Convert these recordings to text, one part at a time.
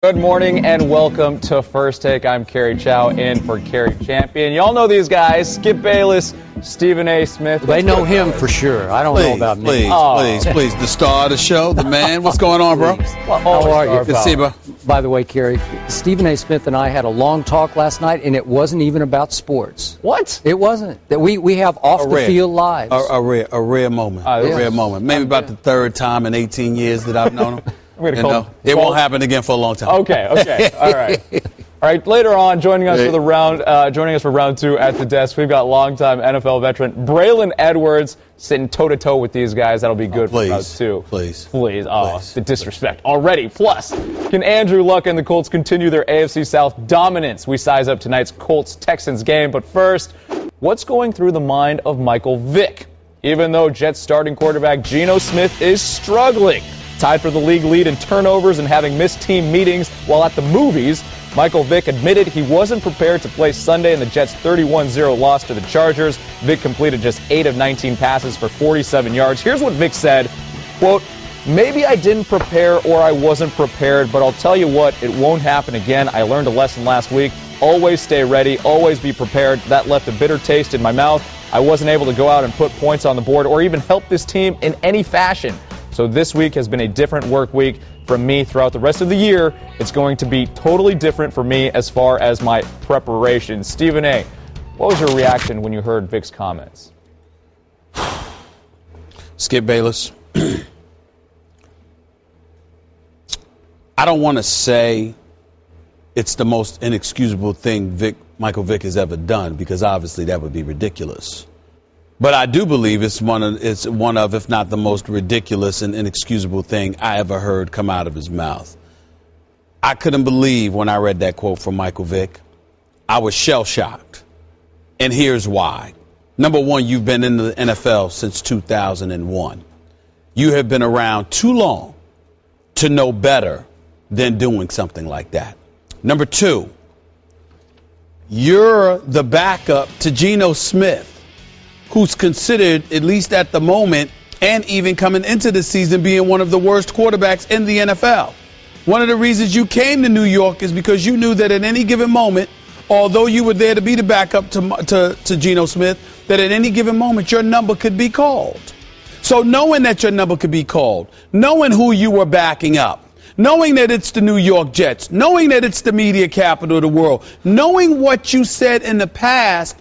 Good morning and welcome to First Take. I'm Kerry Chow in for Kerry Champion. Y'all know these guys, Skip Bayless, Stephen A. Smith. They know him for sure. I don't know about me. Please. The star of the show, the man. What's going on, bro? Well, how are you? Good to see you, bro. By the way, Kerry, Stephen A. Smith and I had a long talk last night, and it wasn't even about sports. What? It wasn't. That we have off-the-field lives. A rare moment. A rare moment. Maybe about the third time in 18 years that I've known him. It won't happen again for a long time. Okay. All right. Later on, joining us for round two at the desk, we've got longtime NFL veteran Braylon Edwards sitting toe-to-toe with these guys. That'll be good for round two. Please. The disrespect already. Plus, can Andrew Luck and the Colts continue their AFC South dominance? We size up tonight's Colts-Texans game. But first, what's going through the mind of Michael Vick? Even though Jets starting quarterback Geno Smith is struggling, tied for the league lead in turnovers and having missed team meetings while at the movies, Michael Vick admitted he wasn't prepared to play Sunday in the Jets' 31-0 loss to the Chargers. Vick completed just 8 of 19 passes for 47 yards. Here's what Vick said, quote, "Maybe I didn't prepare or I wasn't prepared, but I'll tell you what, it won't happen again. I learned a lesson last week. Always stay ready, always be prepared. That left a bitter taste in my mouth. I wasn't able to go out and put points on the board or even help this team in any fashion. So this week has been a different work week from me throughout the rest of the year. It's going to be totally different for me as far as my preparation." Stephen A., what was your reaction when you heard Vick's comments? Skip Bayless. I don't want to say it's the most inexcusable thing Michael Vick has ever done, because obviously that would be ridiculous. But I do believe it's one of, if not the most ridiculous and inexcusable thing I ever heard come out of his mouth. I couldn't believe when I read that quote from Michael Vick. I was shell-shocked. And here's why. Number one, you've been in the NFL since 2001. You have been around too long to know better than doing something like that. Number two, you're the backup to Geno Smith, who's considered, at least at the moment, and even coming into the season, being one of the worst quarterbacks in the NFL. One of the reasons you came to New York is because you knew that at any given moment, although you were there to be the backup to Geno Smith, that at any given moment your number could be called. So knowing that your number could be called, knowing who you were backing up, knowing that it's the New York Jets, knowing that it's the media capital of the world, knowing what you said in the past,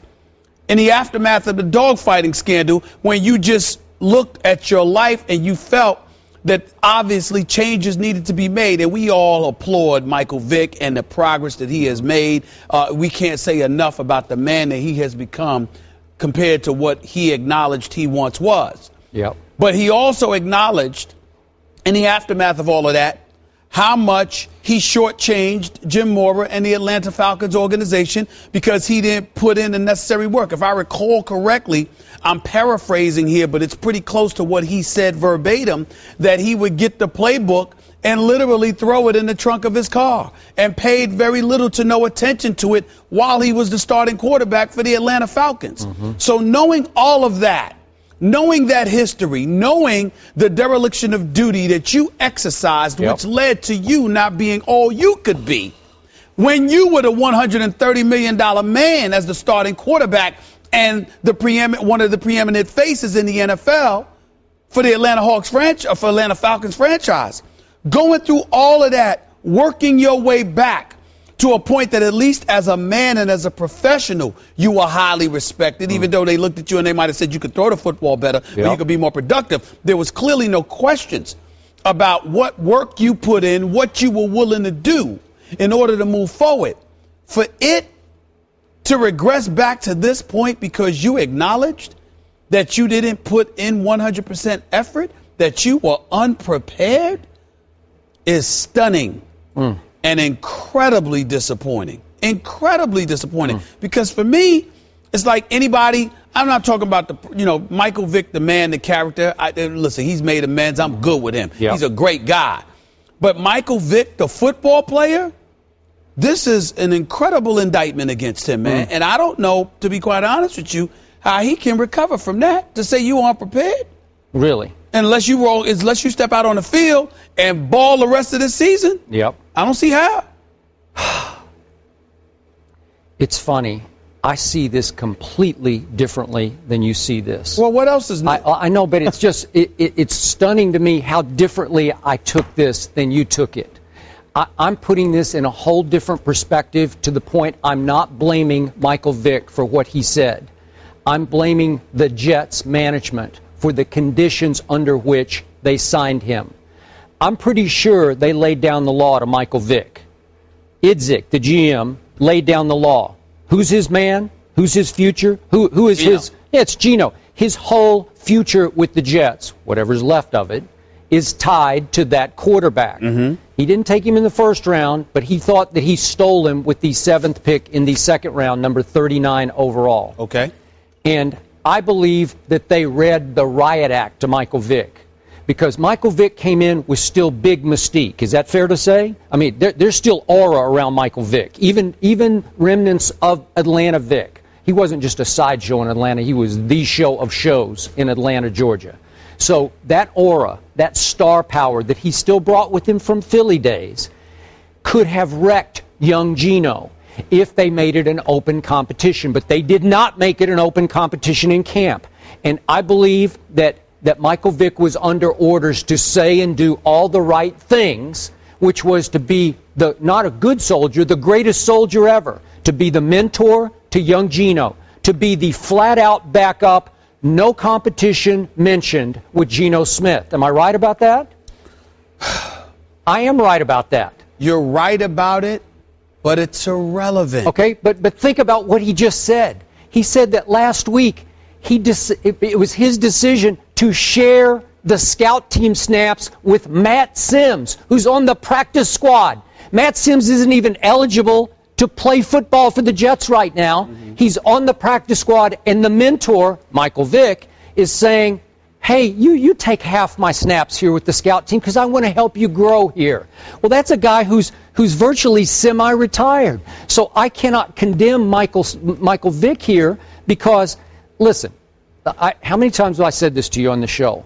in the aftermath of the dogfighting scandal, when you just looked at your life and you felt that obviously changes needed to be made, and we all applaud Michael Vick and the progress that he has made. We can't say enough about the man that he has become compared to what he acknowledged he once was. Yep. But he also acknowledged, in the aftermath of all of that, how much he shortchanged Jim Mora and the Atlanta Falcons organization because he didn't put in the necessary work. If I recall correctly, I'm paraphrasing here, but it's pretty close to what he said verbatim, that he would get the playbook and literally throw it in the trunk of his car and paid very little to no attention to it while he was the starting quarterback for the Atlanta Falcons. So knowing all of that, knowing that history, knowing the dereliction of duty that you exercised, which led to you not being all you could be, when you were the $130 million man as the starting quarterback and one of the preeminent faces in the NFL for the Atlanta Falcons franchise, going through all of that, working your way back to a point that at least as a man and as a professional, you were highly respected, even though they looked at you and they might have said you could throw the football better, or you could be more productive. There was clearly no questions about what work you put in, what you were willing to do in order to move forward. For it to regress back to this point because you acknowledged that you didn't put in 100% effort, that you were unprepared, is stunning. And incredibly disappointing. Incredibly disappointing. Because for me, it's like anybody, I'm not talking about Michael Vick, the man, the character. Listen, he's made amends. I'm good with him. He's a great guy. But Michael Vick, the football player, this is an incredible indictment against him, man. And I don't know, to be quite honest with you, how he can recover from that. To say you aren't prepared, Really? Unless you step out on the field and ball the rest of the season. Yep. I don't see how. It's funny. I see this completely differently than you see this. Well, what else is new? I know, but it's just it's stunning to me how differently I took this than you took it. I'm putting this in a whole different perspective to the point I'm not blaming Michael Vick for what he said. I'm blaming the Jets management for the conditions under which they signed him. I'm pretty sure they laid down the law to Michael Vick. Idzik, the GM, laid down the law. Who's his man? Who's his future? Who is Gino. his? Yeah, it's Gino. His whole future with the Jets, whatever's left of it, is tied to that quarterback. He didn't take him in the first round, but he thought that he stole him with the 7th pick in the second round, number 39 overall. Okay. And I believe that they read the riot act to Michael Vick, because Michael Vick came in with still big mystique. Is that fair to say? I mean, there's still aura around Michael Vick, even remnants of Atlanta Vick. He wasn't just a sideshow in Atlanta. He was the show of shows in Atlanta, Georgia. So that aura, that star power that he still brought with him from Philly days, could have wrecked young Gino if they made it an open competition. But they did not make it an open competition in camp. And I believe that Michael Vick was under orders to say and do all the right things, which was to be not a good soldier, the greatest soldier ever, to be the mentor to young Gino, to be the flat-out backup, no competition mentioned with Geno Smith. Am I right about that? I am right about that. You're right about it, but it's irrelevant. Okay, but think about what he just said. He said that last week it was his decision to share the scout team snaps with Matt Sims, who's on the practice squad. Matt Sims isn't even eligible to play football for the Jets right now. He's on the practice squad, and the mentor, Michael Vick, is saying, hey, you take half my snaps here with the scout team because I want to help you grow here. Well, that's a guy who's virtually semi-retired. So I cannot condemn Michael Vick here because, listen, how many times have I said this to you on the show?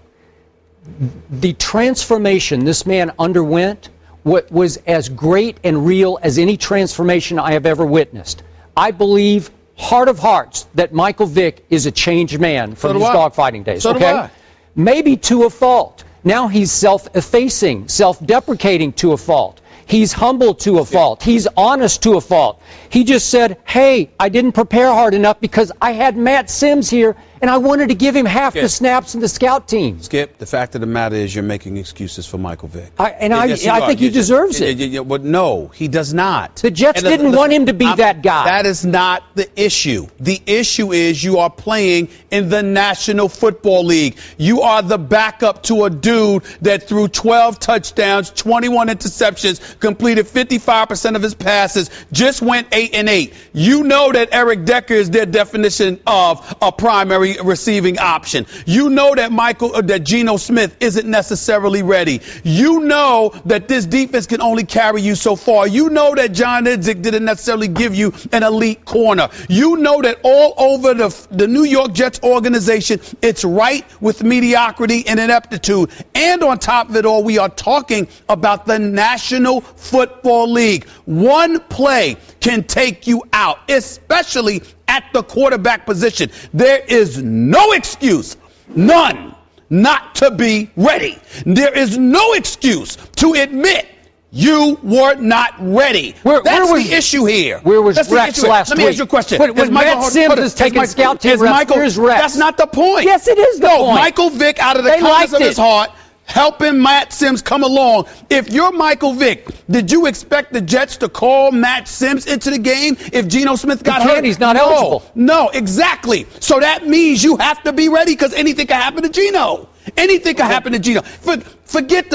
The transformation this man underwent was as great and real as any transformation I have ever witnessed. I believe, heart of hearts, that Michael Vick is a changed man from his dogfighting days. So do I. Maybe to a fault. Now he's self-effacing, self-deprecating to a fault. He's humble to a fault. He's honest to a fault. He just said, hey, I didn't prepare hard enough because I had Matt Sims here and I wanted to give him half the snaps in the scout team. Skip, the fact of the matter is you're making excuses for Michael Vick. I think he deserves it. But no, he does not. The Jets didn't want him to be that guy. That is not the issue. The issue is you are playing in the National Football League. You are the backup to a dude that threw 12 touchdowns, 21 interceptions, completed 55% of his passes, just went 8-8. You know that Eric Decker is their definition of a primary receiving option. You know that Geno Smith isn't necessarily ready. You know that this defense can only carry you so far. You know that John Idzik didn't necessarily give you an elite corner. You know that all over the New York Jets organization, it's right with mediocrity and ineptitude. And on top of it all, we are talking about the National Football League. One play can take you out, especially at the quarterback position. There is no excuse, none, not to be ready. There is no excuse to admit you were not ready. That's the issue here. Where was Rex last week? Let me ask you a question. When Matt Sims is taking scout team reps, where's Rex? That's not the point. Yes, it is the point. No, Michael Vick, out of the kindness of his heart, helping Matt Sims come along. If you're Michael Vick, did you expect the Jets to call Matt Sims into the game if Geno Smith got hurt? He's not eligible. No, exactly. So that means you have to be ready because anything can happen to Geno. Anything can happen to Geno. Forget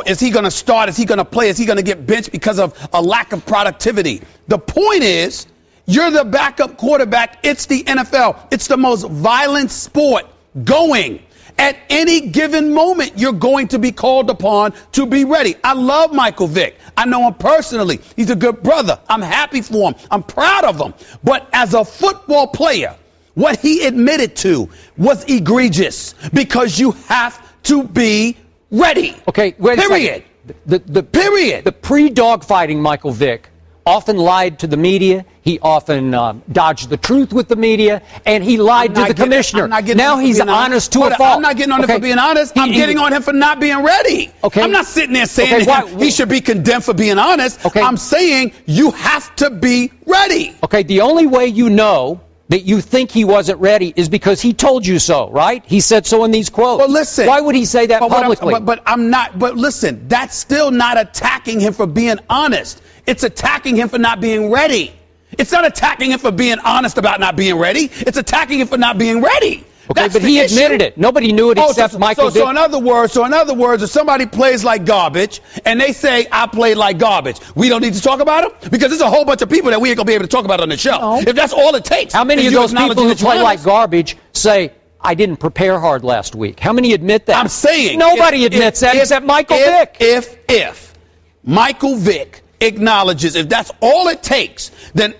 is he going to start? Is he going to play? Is he going to get benched because of a lack of productivity? The point is, you're the backup quarterback. It's the NFL. It's the most violent sport going. At any given moment, you're going to be called upon to be ready. I love Michael Vick. I know him personally. He's a good brother. I'm happy for him. I'm proud of him. But as a football player, what he admitted to was egregious because you have to be ready. Okay, wait a Period. second. Period. The pre-dogfighting Michael Vick often lied to the media. He often dodged the truth with the media, and he lied to the commissioner. Now he's honest to a fault. I'm not getting on him for being honest. I'm getting on him for not being ready. Okay. I'm not sitting there saying he should be condemned for being honest. Okay. I'm saying you have to be ready. Okay, the only way you know that you think he wasn't ready is because he told you so, right? He said so in these quotes. Well, listen. Why would he say that publicly? But listen, that's still not attacking him for being honest. It's attacking him for not being ready. It's not attacking him for being honest about not being ready. It's attacking him for not being ready. Okay, but he admitted it. Nobody knew it except Michael Vick. So in other words, if somebody plays like garbage and they say I played like garbage, we don't need to talk about him because there's a whole bunch of people that we ain't gonna be able to talk about on the show. No. If that's all it takes. How many of those people who play like garbage say I didn't prepare hard last week? How many admit that? I'm saying nobody admits that except Michael Vick. If Michael Vick acknowledges, if that's all it takes, then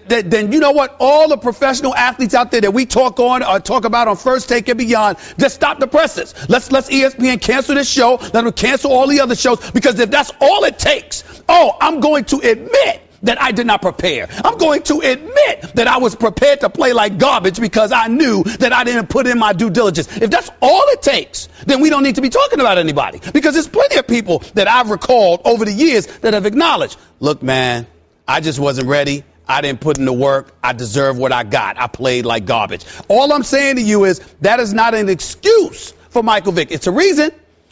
you know what? All the professional athletes out there that we talk about on First Take and beyond, just stop the presses. Let's ESPN cancel this show. Let them cancel all the other shows because if that's all it takes, I'm going to admit that I did not prepare. I'm going to admit that I was prepared to play like garbage because I knew that I didn't put in my due diligence. If that's all it takes, then we don't need to be talking about anybody because there's plenty of people that I've recalled over the years that have acknowledged, look, man, I just wasn't ready. I didn't put in the work. I deserve what I got. I played like garbage. All I'm saying to you is that is not an excuse for Michael Vick. It's a reason.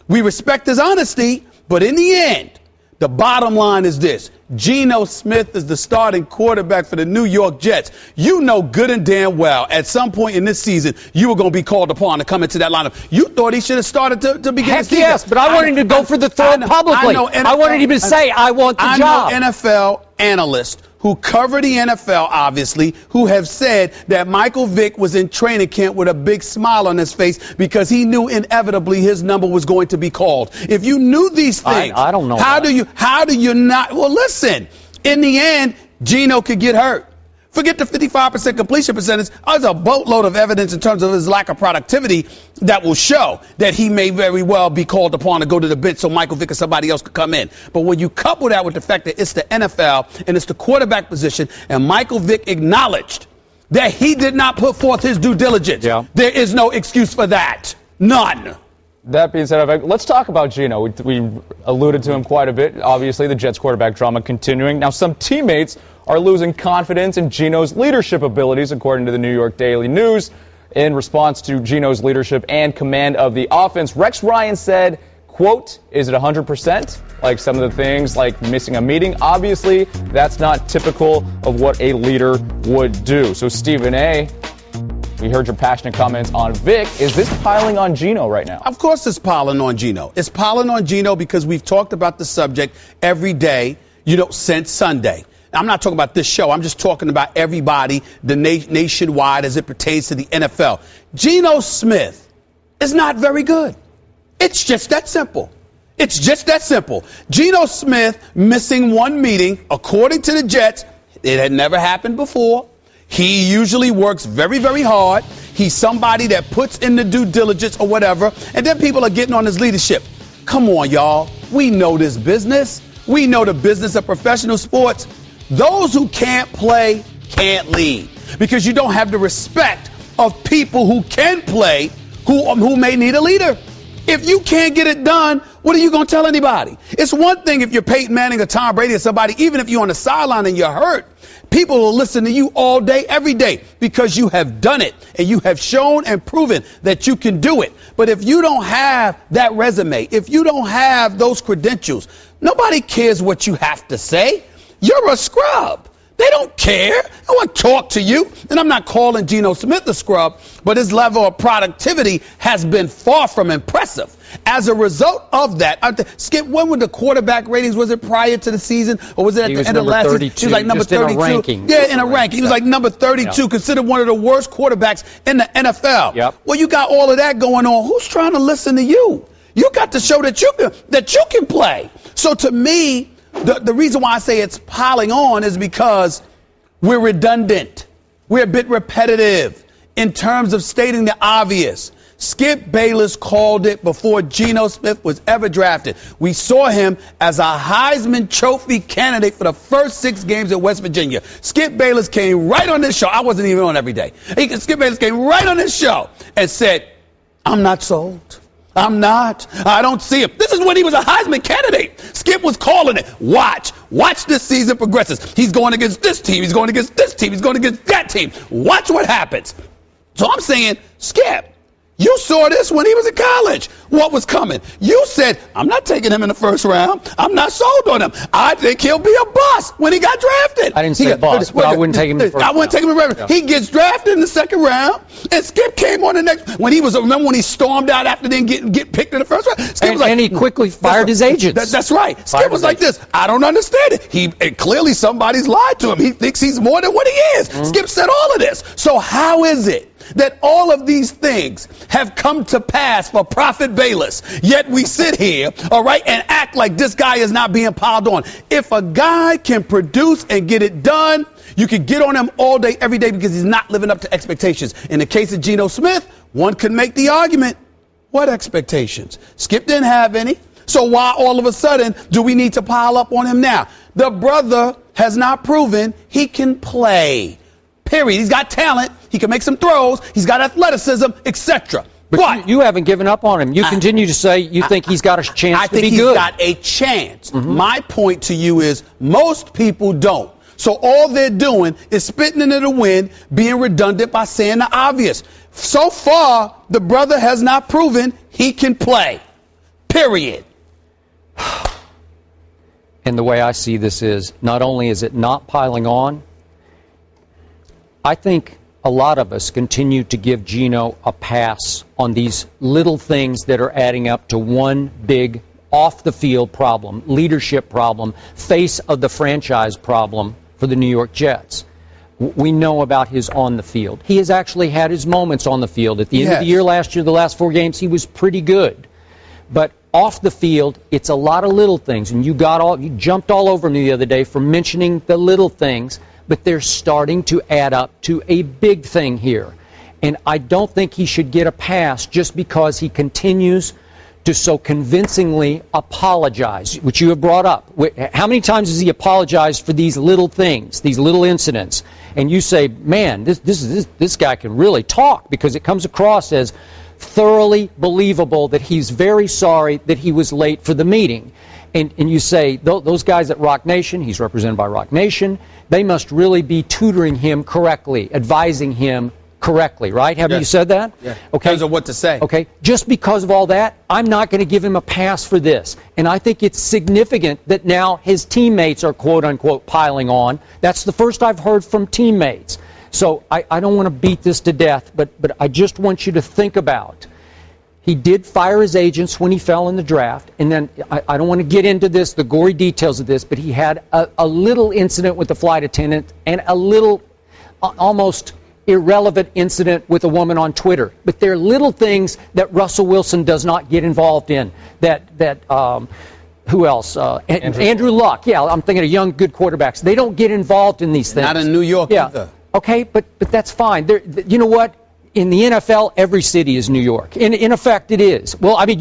We respect his honesty, but in the end, the bottom line is this. Geno Smith is the starting quarterback for the New York Jets. You know good and damn well at some point in this season you were going to be called upon to come into that lineup. You thought he should have started to begin the season. Yes, but I wanted him to go for the throw publicly. I wanted him to say, I want the job. I know NFL analysts who cover the NFL, obviously, who have said that Michael Vick was in training camp with a big smile on his face because he knew inevitably his number was going to be called. If you knew these things, I don't know. How do you not? Well, listen, in the end, Geno could get hurt. Forget the 55% completion percentage. There's a boatload of evidence in terms of his lack of productivity that will show that he may very well be called upon to go to the bench so Michael Vick or somebody else could come in. But when you couple that with the fact that it's the NFL and it's the quarterback position, and Michael Vick acknowledged that he did not put forth his due diligence, there is no excuse for that. None. That being said, let's talk about Geno. We alluded to him quite a bit. Obviously, the Jets quarterback drama continuing. Now, some teammates are losing confidence in Geno's leadership abilities, according to the New York Daily News. In response to Geno's leadership and command of the offense, Rex Ryan said, quote, is it 100%? Like some of the things like missing a meeting. Obviously, that's not typical of what a leader would do. So, Stephen A., we heard your passionate comments on Vick. Is this piling on Geno right now? Of course it's piling on Geno. It's piling on Geno because we've talked about the subject every day, since Sunday. I'm not talking about this show. I'm just talking about everybody, the nationwide as it pertains to the NFL. Geno Smith is not very good. It's just that simple. It's just that simple. Geno Smith missing one meeting, according to the Jets, it had never happened before. He usually works very, very hard. He's somebody that puts in the due diligence or whatever, and then people are getting on his leadership. Come on, y'all. We know this business. We know the business of professional sports. Those who can't play can't lead because you don't have the respect of people who can play who may need a leader. If you can't get it done, what are you going to tell anybody? It's one thing if you're Peyton Manning or Tom Brady or somebody, even if you're on the sideline and you're hurt, people will listen to you all day, every day because you have done it and you have shown and proven that you can do it. But if you don't have that resume, if you don't have those credentials, nobody cares what you have to say. You're a scrub. They don't care. I want to talk to you. And I'm not calling Geno Smith a scrub, but his level of productivity has been far from impressive. As a result of that, Skip, when were the quarterback ratings? Was it prior to the season or was it at the end of last season? He was like number 32. In a ranking. Yeah, in a ranking. He was like number 32, considered one of the worst quarterbacks in the NFL. Yep. Well, you got all of that going on. Who's trying to listen to you? You got to show that you can play. So to me, the reason why I say it's piling on is because we're redundant. We're a bit repetitive. in terms of stating the obvious. Skip Bayless called it before Geno Smith was ever drafted. We saw him as a Heisman Trophy candidate for the first 6 games at West Virginia. Skip Bayless came right on this show. I wasn't even on every day. Skip Bayless came right on this show and said, I'm not sold. I'm not. I don't see him. This is when he was a Heisman candidate. Skip was calling it. Watch this season progresses. He's going against this team. He's going against this team. He's going against that team. Watch what happens. So I'm saying, Skip, you saw this when he was in college. What was coming? You said, I'm not taking him in the first round. I'm not sold on him. I think he'll be a bust when he got drafted. I didn't say bust, but I wouldn't take him in the first round. I wouldn't take him in the first round. He gets drafted in the second round, and Skip came on the next. Remember when he stormed out after then get picked in the first round? Skip was like, and he quickly fired his agents. That's right. Skip was like this. I don't understand it. Clearly somebody's lied to him. He thinks he's more than what he is. Skip said all of this. So how is it that all of these things have come to pass for Prophet Bayless, yet we sit here, all right, and act like this guy is not being piled on? If a guy can produce and get it done, you can get on him all day, every day, because he's not living up to expectations. In the case of Geno Smith, one could make the argument, what expectations? Skip didn't have any. So why all of a sudden do we need to pile up on him now? The brother has not proven he can play. Period. He's got talent. He can make some throws. He's got athleticism, etc. But you haven't given up on him. You continue to say you think he's got a chance to be good. I think he's got a chance. My point to you is most people don't. So all they're doing is spitting into the wind, being redundant by saying the obvious. So far, the brother has not proven he can play. Period. And the way I see this is, not only is it not piling on, I think a lot of us continue to give Geno a pass on these little things that are adding up to one big off-the-field problem, leadership problem, face of the franchise problem for the New York Jets. We know about his on the field. He has actually had his moments on the field. At the end of the year last year, the last 4 games, he was pretty good. But off the field, it's a lot of little things. And you jumped all over me the other day for mentioning the little things. But they're starting to add up to a big thing here. And I don't think he should get a pass just because he continues to so convincingly apologize, which you have brought up. How many times has he apologized for these little things, these little incidents? And you say, man, this guy can really talk, because it comes across as thoroughly believable that he's very sorry that he was late for the meeting. And you say, those guys at Rock Nation, he's represented by Rock Nation, they must really be tutoring him correctly, advising him correctly, right? Haven't you said that? Yeah. Okay. In terms of what to say. Okay. Just because of all that, I'm not going to give him a pass for this. And I think it's significant that now his teammates are, quote-unquote, piling on. That's the first I've heard from teammates. So I don't want to beat this to death, but I just want you to think about, he did fire his agents when he fell in the draft, and then I don't want to get into this, the gory details of this, but he had a little incident with the flight attendant and a little almost irrelevant incident with a woman on Twitter. But they're little things that Russell Wilson does not get involved in. Who else? Andrew Luck. Yeah, I'm thinking of young, good quarterbacks. They don't get involved in these things. Not in New York either. Okay, but that's fine. You know what? In the NFL, every city is New York. In effect, it is. Well, I mean,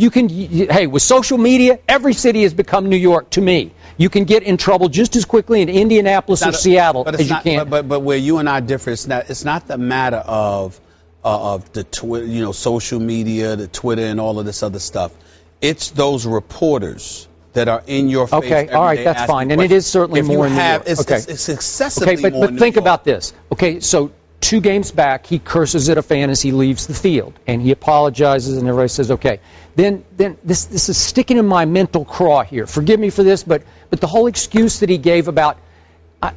hey, with social media, every city has become New York to me. You can get in trouble just as quickly in Indianapolis or Seattle as you can. But where you and I differ, it's not the matter of the Twitter, social media, the Twitter, and all of this other stuff. It's those reporters that are in your face. Okay, all right, that's fine, and it is certainly more in New York. It's excessively more in New York. But think about this. Okay, so 2 games back, he curses at a fan as he leaves the field, and he apologizes, and everybody says, okay. Then this is sticking in my mental craw here. Forgive me for this, but the whole excuse that he gave about,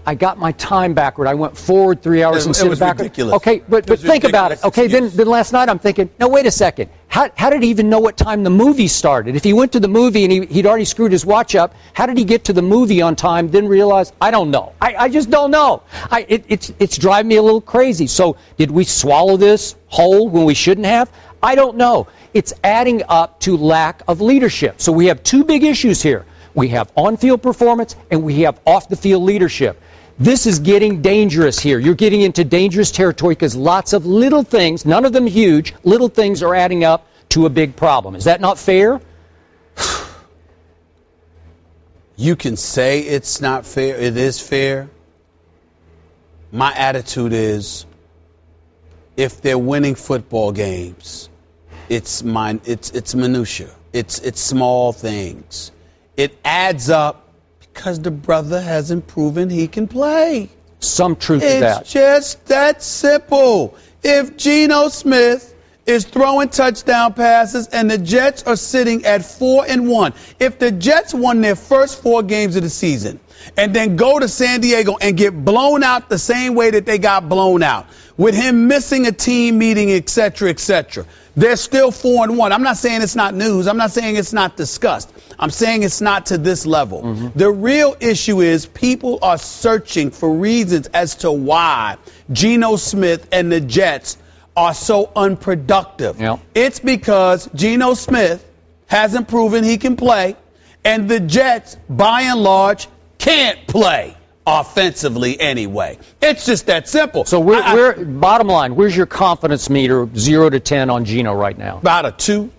I got my time backward. I went forward 3 hours instead of backward. Ridiculous. Okay, but think about it. Okay, then last night I'm thinking, no, wait a second. How did he even know what time the movie started? If he went to the movie and he'd already screwed his watch up, how did he get to the movie on time, then realize, I don't know. I just don't know. It's driving me a little crazy. So did we swallow this whole when we shouldn't have? I don't know. It's adding up to lack of leadership. So we have 2 big issues here. We have on-field performance and we have off-the-field leadership. This is getting dangerous here. You're getting into dangerous territory because lots of little things, none of them huge, little things are adding up to a big problem. Is that not fair? You can say it's not fair. It is fair. My attitude is, if they're winning football games, it's minutia. It's small things. It adds up because the brother hasn't proven he can play. Some truth to that. It's just that simple. If Geno Smith is throwing touchdown passes and the Jets are sitting at 4-1, if the Jets won their first 4 games of the season and then go to San Diego and get blown out the same way that they got blown out, with him missing a team meeting, etc., they're still 4-1. I'm not saying it's not news. I'm not saying it's not discussed. I'm saying it's not to this level. The real issue is people are searching for reasons as to why Geno Smith and the Jets are so unproductive. Yep. It's because Geno Smith hasn't proven he can play, and the Jets, by and large, can't play offensively anyway. It's just that simple. So bottom line, where's your confidence meter 0 to 10 on Geno right now? About a 2.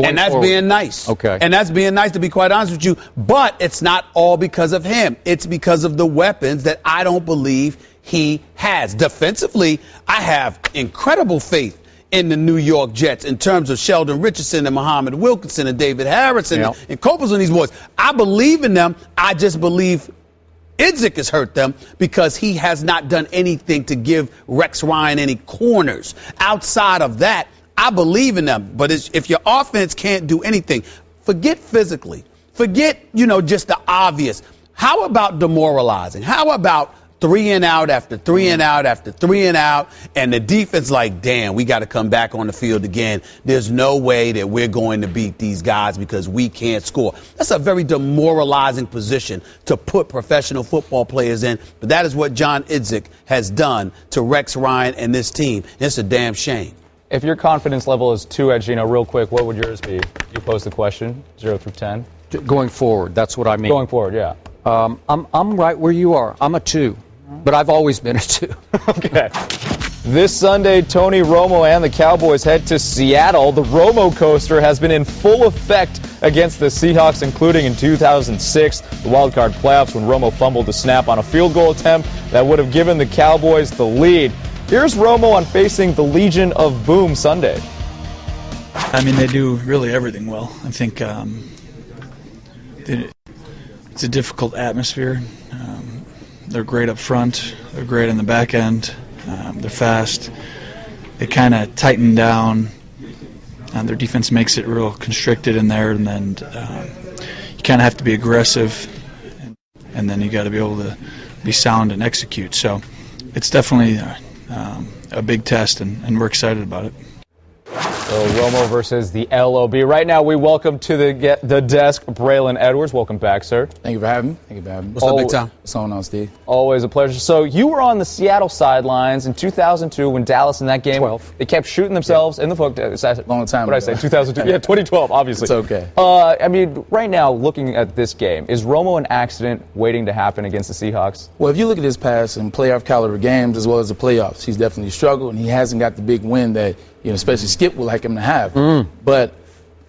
And that's forward. being nice. Okay. And that's being nice, to be quite honest with you. But it's not all because of him. It's because of the weapons that I don't believe he has. Defensively, I have incredible faith in the New York Jets in terms of Sheldon Richardson and Muhammad Wilkinson and David Harrison and Copels and these boys. I believe in them. I just believe Idzik has hurt them because he has not done anything to give Rex Ryan any corners. Outside of that, I believe in them. But if your offense can't do anything, forget physically. Forget, just the obvious. How about demoralizing? How about 3 and out after 3 and out after 3 and out, and the defense like, damn, we got to come back on the field again. There's no way that we're going to beat these guys because we can't score. That's a very demoralizing position to put professional football players in, but that is what John Idzik has done to Rex Ryan and this team. It's a damn shame. If your confidence level is 2 at Geno, real quick, what would yours be? You pose the question, 0 through 10. Going forward, that's what I mean. Going forward, yeah. I'm right where you are. I'm a 2. But I've always been a 2. Okay. This Sunday, Tony Romo and the Cowboys head to Seattle. The Romo coaster has been in full effect against the Seahawks, including in 2006, the wildcard playoffs, when Romo fumbled the snap on a field goal attempt that would have given the Cowboys the lead. Here's Romo on facing the Legion of Boom Sunday. I mean, they do really everything well. I think it's a difficult atmosphere. They're great up front. They're great in the back end. They're fast. They kind of tighten down. Their defense makes it real constricted in there, and then you kind of have to be aggressive, and then you got to be able to be sound and execute. So it's definitely a big test, and we're excited about it. So Romo versus the LOB. Right now, we welcome to the desk Braylon Edwards. Welcome back, sir. Thank you for having me. What's up, big time? What's going on, Steve? Always a pleasure. So you were on the Seattle sidelines in 2002 when Dallas in that game. 12. They kept shooting themselves in the foot. Long time What did I say? 2002? Yeah, 2012, obviously. It's okay. I mean, right now, looking at this game, is Romo an accident waiting to happen against the Seahawks? Well, if you look at his past in playoff caliber games as well as the playoffs, he's definitely struggled, and he hasn't got the big win that, especially Skip would like him to have. But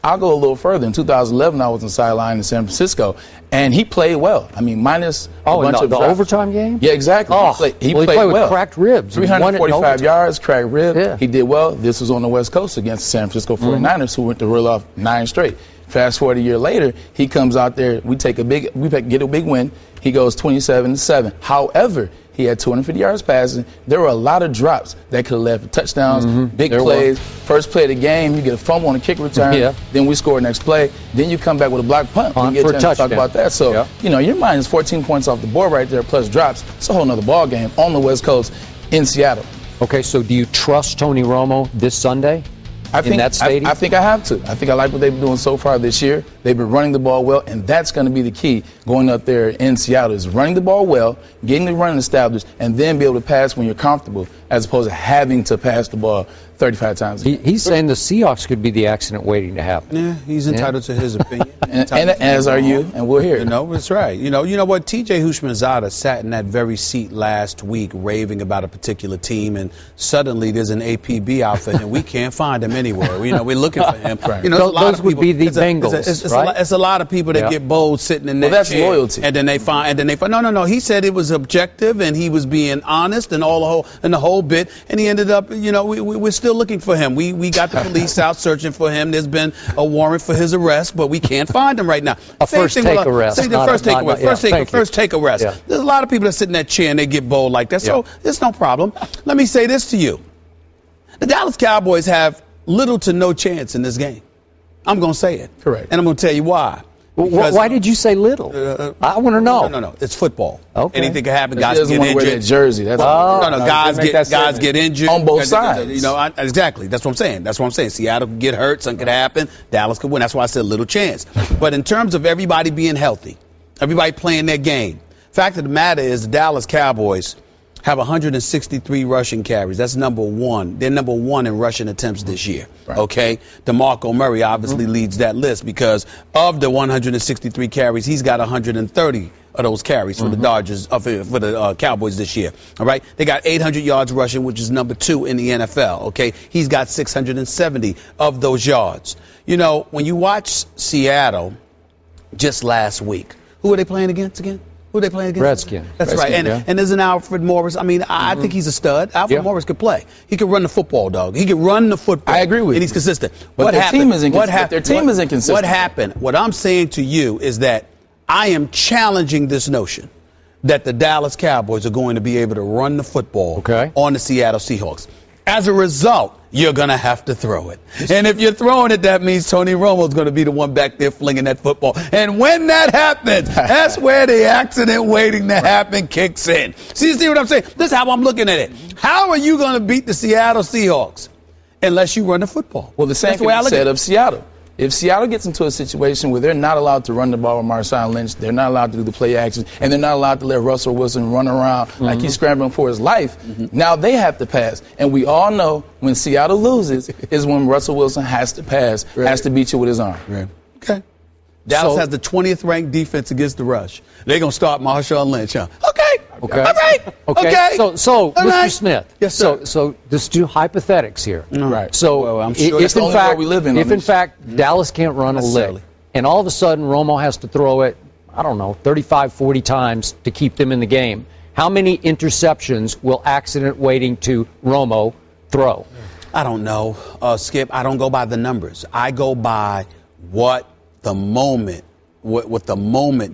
I'll go a little further. In 2011, I was on sideline in San Francisco, and he played well. I mean, minus a bunch of the drops. overtime game? Yeah, exactly. He played with well. Cracked ribs. 345 yards, cracked ribs. Yeah. He did well. This was on the West Coast against the San Francisco 49ers, who went to roll off 9 straight. Fast forward a year later, he comes out there. We get a big win. He goes 27-7. However, he had 250 yards passing. There were a lot of drops that could have led for touchdowns, big plays. First play of the game, you get a fumble on a kick return. Then we score next play. Then you come back with a blocked punt. We get a chance to talk about that. So, your mind is 14 points off the board right there, plus drops. It's a whole nother ball game on the West Coast in Seattle. Okay, so do you trust Tony Romo this Sunday? In that stadium? I think I have to. I think I like what they've been doing so far this year. They've been running the ball well, and that's going to be the key going up there in Seattle is running the ball well, getting the running established, and then be able to pass when you're comfortable, as opposed to having to pass the ball 35 times. He's saying the Seahawks could be the accident waiting to happen. Yeah, he's entitled to his opinion. and as are you, and we'll hear it. You know, that's right. You know what? T.J. Houshmandzadeh sat in that very seat last week raving about a particular team, and suddenly there's an APB out for him. We can't find him anywhere. You know, we're looking for him. Right. You know, those would be the Bengals, right? It's a lot of people that get bold sitting in that that's chair, loyalty. and then they find. No. He said it was objective, and he was being honest, and the whole bit, and he ended up. You know, we're still looking for him. We got the police out searching for him. There's been a warrant for his arrest, but we can't find him right now. First take arrest. First take arrest. Yeah. There's a lot of people that sit in that chair and they get bold like that. So it's no problem. Let me say this to you. The Dallas Cowboys have little to no chance in this game. I'm going to say it. Correct. And I'm going to tell you why. Why did you say little? I want to know. No. It's football. Okay. Anything can happen. Guys get injured. Wear that jersey. That's guys get injured on both sides. You know, exactly. That's what I'm saying. Seattle could get hurt. Something could happen. Dallas could win. That's why I said little chance. But in terms of everybody being healthy, everybody playing their game, fact of the matter is the Dallas Cowboys have 163 rushing carries. That's number one. They're number one in rushing attempts this year. Right. Okay? DeMarco Murray obviously leads that list because of the 163 carries, he's got 130 of those carries for the Dodgers, for the Cowboys this year. All right? They got 800 yards rushing, which is number 2 in the NFL. Okay? He's got 670 of those yards. You know, when you watch Seattle just last week, who are they playing against again? Who are they playing against? Redskins. That's right. And there's an Alfred Morris. I mean, I think he's a stud. Alfred Morris could play. He could run the football, dog. He could run the football. I agree with you. And he's consistent. But their team is inconsistent. What happened? What I'm saying to you is that I am challenging this notion that the Dallas Cowboys are going to be able to run the football on the Seattle Seahawks. As a result, you're going to have to throw it. And if you're throwing it, that means Tony Romo is going to be the one back there flinging that football. And when that happens, that's where the accident waiting to happen kicks in. See what I'm saying? This is how I'm looking at it. How are you going to beat the Seattle Seahawks unless you run the football? Well, the same can be said of Seattle. If Seattle gets into a situation where they're not allowed to run the ball with Marshawn Lynch, they're not allowed to do the play action, and they're not allowed to let Russell Wilson run around like he's scrambling for his life, now they have to pass. And we all know when Seattle loses is when Russell Wilson has to pass, has to beat you with his arm. Right. Okay. Dallas has the 20th ranked defense against the rush. They're going to start Marshawn Lynch, huh? Okay. All right. Okay. So Mr. Smith. Yes, sir. So let's do hypothetics here. Right. So I'm sure if in fact Dallas can't run a lick, and all of a sudden Romo has to throw it, I don't know, 35, 40 times to keep them in the game, how many interceptions will accident waiting to Romo throw? I don't know, Skip. I don't go by the numbers. I go by what the moment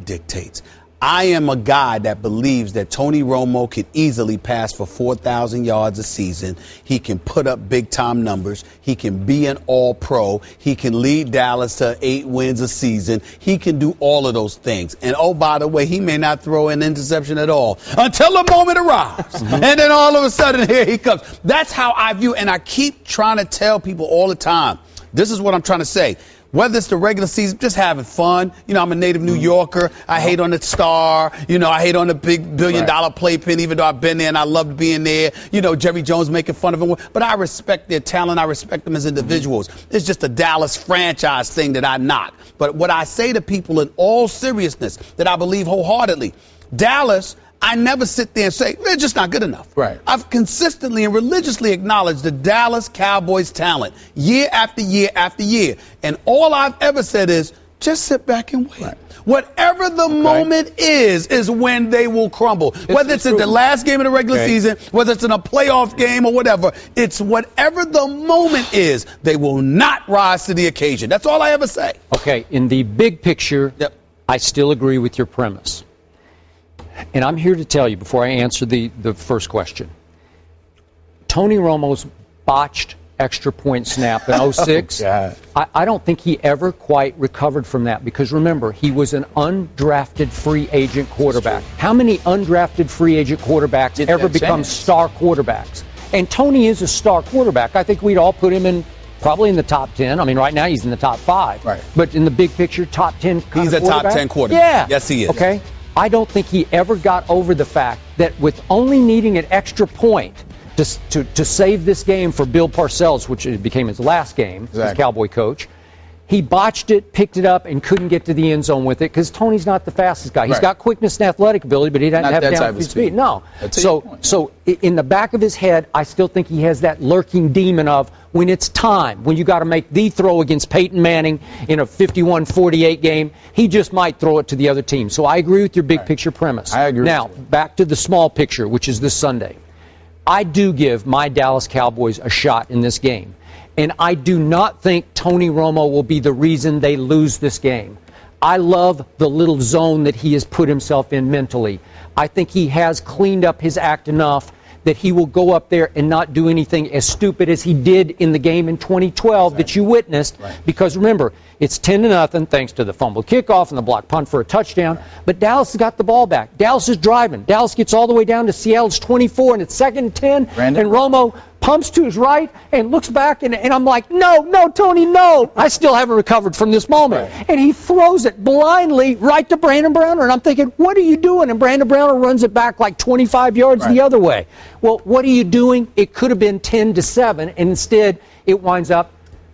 dictates. I am a guy that believes that Tony Romo could easily pass for 4,000 yards a season. He can put up big-time numbers. He can be an all-pro. He can lead Dallas to 8 wins a season. He can do all of those things. And, oh, by the way, he may not throw an interception at all until the moment arrives. And then all of a sudden, here he comes. That's how I view it. And I keep trying to tell people all the time, this is what I'm trying to say. Whether it's the regular season, just having fun. You know, I'm a native New Yorker. I hate on the Star. You know, I hate on the big billion-dollar playpen, even though I've been there and I loved being there. You know, Jerry Jones making fun of him. But I respect their talent. I respect them as individuals. It's just a Dallas franchise thing that I knock. But what I say to people in all seriousness that I believe wholeheartedly, Dallas, I never sit there and say, they're just not good enough. Right. I've consistently and religiously acknowledged the Dallas Cowboys talent year after year after year. And all I've ever said is, just sit back and wait. Right. Whatever the moment is when they will crumble. Whether it's at the last game of the regular season, whether it's in a playoff game or whatever, it's whatever the moment is, they will not rise to the occasion. That's all I ever say. Okay, in the big picture, I still agree with your premise. And I'm here to tell you, before I answer the first question, Tony Romo's botched extra point snap in 06, I don't think he ever quite recovered from that because, remember, he was an undrafted free agent quarterback. How many undrafted free agent quarterbacks ever become star quarterbacks? And Tony is a star quarterback. I think we'd all put him in probably in the top 10. I mean, right now he's in the top 5. Right. But in the big picture, top 10 He's a top 10 quarterback. Yeah. Yes, he is. Okay. I don't think he ever got over the fact that with only needing an extra point, to save this game for Bill Parcells, which became his last game as Cowboy coach. He botched it, picked it up, and couldn't get to the end zone with it because Tony's not the fastest guy. He's got quickness and athletic ability, but he doesn't have downfield speed. No. So in the back of his head, I still think he has that lurking demon of when it's time, when you got to make the throw against Peyton Manning in a 51-48 game, he just might throw it to the other team. So I agree with your big picture premise. I agree. Now, back to the small picture, which is this Sunday. I do give my Dallas Cowboys a shot in this game. And I do not think Tony Romo will be the reason they lose this game. I love the little zone that he has put himself in mentally. I think he has cleaned up his act enough that he will go up there and not do anything as stupid as he did in the game in 2012 that you witnessed. Because remember, it's 10-0 thanks to the fumble kickoff and the block punt for a touchdown. But Dallas has got the ball back. Dallas is driving. Dallas gets all the way down to Seattle's 24, and it's 2nd and 10. And Romo pumps to his right and looks back, and I'm like, no, Tony, no. I still haven't recovered from this moment. And he throws it blindly right to Brandon Browner, and I'm thinking, what are you doing? And Brandon Browner runs it back like 25 yards the other way. Well, what are you doing? It could have been 10-7, and instead it winds up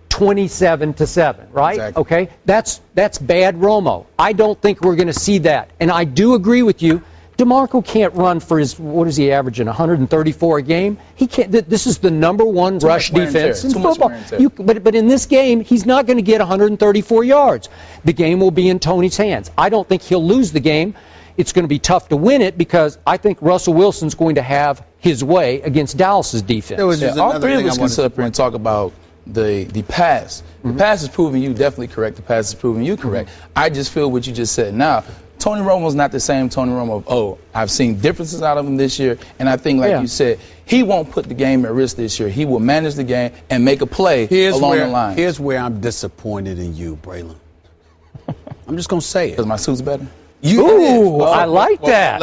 27-7, right? Okay, that's bad Romo. I don't think we're going to see that, and I do agree with you. DeMarco can't run for his, what is he averaging, 134 a game? He can't. This is the #1 rush defense in football. But in this game, he's not going to get 134 yards. The game will be in Tony's hands. I don't think he'll lose the game. It's going to be tough to win it because I think Russell Wilson's going to have his way against Dallas's defense. All three of us can sit up here and talk about the pass. The pass is proving you definitely correct. The pass is proving you correct. I just feel what you just said. Now, Tony Romo's not the same Tony Romo of, I've seen differences out of him this year, and I think, like you said, he won't put the game at risk this year. He will manage the game and make a play along the line. Here's where I'm disappointed in you, Braylon. I'm just going to say it. Because my suit's better? Ooh, I like that.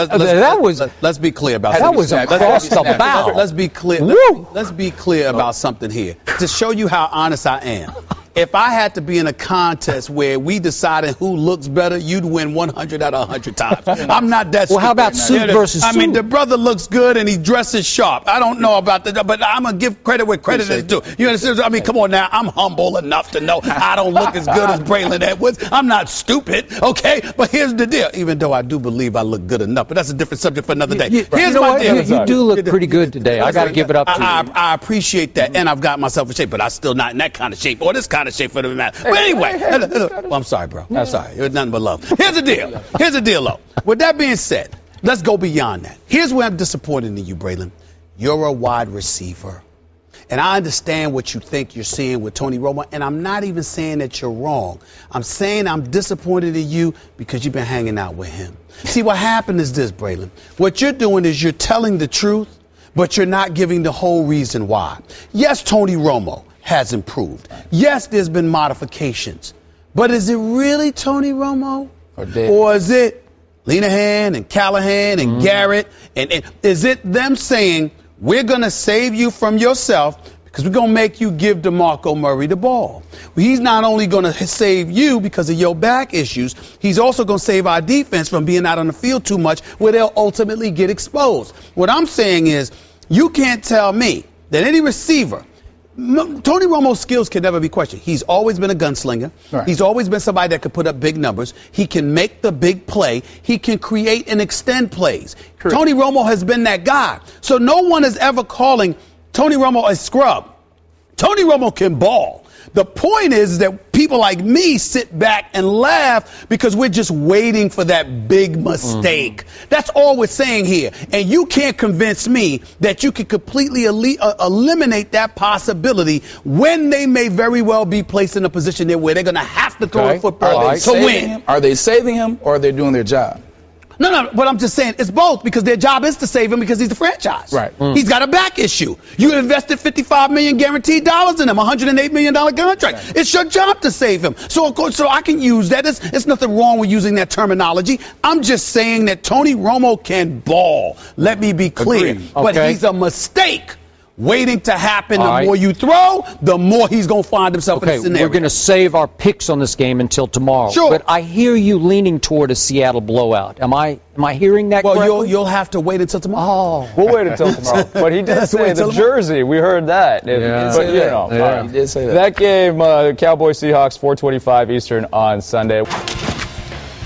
Let's be clear about that. That was across the bow. Let's be clear. Let's be clear about something here to show you how honest I am. If I had to be in a contest where we decided who looks better, you'd win 100 out of 100 times. I'm not that stupid. Well, how about suit versus suit? I mean, the brother looks good and he dresses sharp. I don't know about that, but I'm going to give credit where credit is due. You understand? I mean, come on now. I'm humble enough to know I don't look as good as Braylon Edwards. I'm not stupid, okay? But here's the deal. Even though I do believe I look good enough, but that's a different subject for another day. Here's my deal. You do look pretty good today. I got to give it up to you. I appreciate that, and I've got myself in shape, but I'm still not in that kind of shape or this kind of shape for the matter. But anyway, well, I'm sorry, bro. I'm sorry. It was nothing but love. Here's the deal. Here's the deal, though. With that being said, let's go beyond that. Here's where I'm disappointed in you, Braylon. You're a wide receiver. And I understand what you think you're seeing with Tony Romo, and I'm not even saying that you're wrong. I'm saying I'm disappointed in you because you've been hanging out with him. See, what happened is this, Braylon. What you're doing is you're telling the truth, but you're not giving the whole reason why. Yes, Tony Romo has improved. Yes, there's been modifications. But is it really Tony Romo? Or is it Linehan and Callahan and Garrett? And is it them saying, we're going to save you from yourself because we're going to make you give DeMarco Murray the ball? He's not only going to save you because of your back issues, he's also going to save our defense from being out on the field too much where they'll ultimately get exposed. What I'm saying is, you can't tell me that any receiver, Tony Romo's skills can never be questioned. He's always been a gunslinger. He's always been somebody that could put up big numbers. He can make the big play. He can create and extend plays. Tony Romo has been that guy. So no one is ever calling Tony Romo a scrub. Tony Romo can ball. The point is that people like me sit back and laugh because we're just waiting for that big mistake. That's all we're saying here. And you can't convince me that you can completely eliminate that possibility when they may very well be placed in a position there where they're going to have to throw a football to win. Are they saving him or are they doing their job? No, but I'm just saying it's both because their job is to save him because he's the franchise. He's got a back issue. You invested $55 million guaranteed dollars in him, $108 million contract. It's your job to save him. So, of course, I can use that. It's nothing wrong with using that terminology. I'm just saying that Tony Romo can ball. Let me be clear. But he's a mistake waiting to happen. All The right. more you throw, the more he's going to find himself in Okay, a scenario. we're going to save our picks on this game until tomorrow. Sure. But I hear you leaning toward a Seattle blowout. Am I hearing that Well, correctly? you'll have to wait until tomorrow. Oh. We'll wait until tomorrow. But he did Wait say till the tomorrow. jersey. We heard that. Yeah. But, you know. Yeah. He did say that. That game, Cowboys-Seahawks, 4:25 Eastern on Sunday.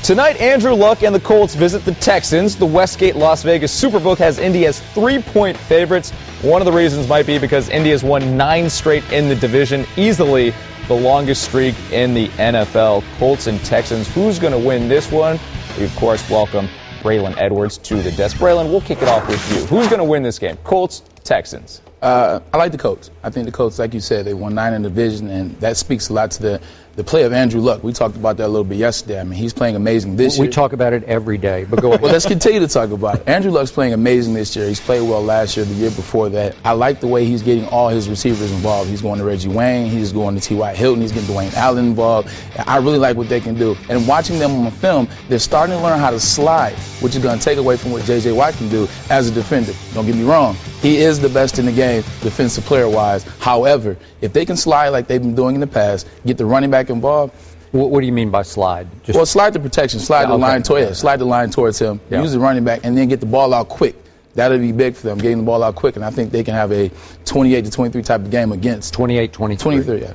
Tonight, Andrew Luck and the Colts visit the Texans. The Westgate Las Vegas Superbook has Indy as 3-point favorites. One of the reasons might be because Indy has won 9 straight in the division, easily the longest streak in the NFL. Colts and Texans, who's going to win this one? We, of course, welcome Braylon Edwards to the desk. Braylon, we'll kick it off with you. Who's going to win this game? Colts, Texans. I like the Colts. I think the Colts, like you said, they won 9 in the division, and that speaks a lot to the play of Andrew Luck. We talked about that a little bit yesterday. I mean, he's playing amazing this year. We talk about it every day, but go ahead. Well, let's continue to talk about it. Andrew Luck's playing amazing this year. He's played well last year, the year before that. I like the way he's getting all his receivers involved. He's going to Reggie Wayne. He's going to T.Y. Hilton. He's getting Dwayne Allen involved. I really like what they can do. And watching them on the film, they're starting to learn how to slide, which is going to take away from what J.J. Watt can do as a defender. Don't get me wrong. He is the best in the game, defensive player-wise. However, if they can slide like they've been doing in the past, get the running back involved. What do you mean by slide? Well, slide the protection, slide the line towards him, use the running back, and then get the ball out quick. That'll be big for them, getting the ball out quick, and I think they can have a 28-23 type of game against 28-23. 23. Yeah.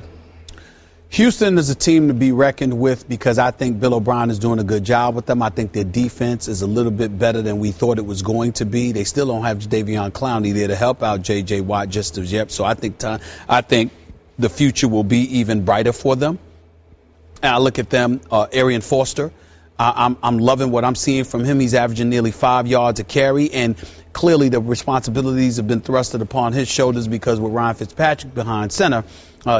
Houston is a team to be reckoned with because I think Bill O'Brien is doing a good job with them. I think their defense is a little bit better than we thought it was going to be. They still don't have Davion Clowney there to help out J.J. Watt just as yet. So I think the future will be even brighter for them. And I look at them, Arian Foster. I'm loving what I'm seeing from him. He's averaging nearly 5 yards a carry, and clearly the responsibilities have been thrusted upon his shoulders because with Ryan Fitzpatrick behind center,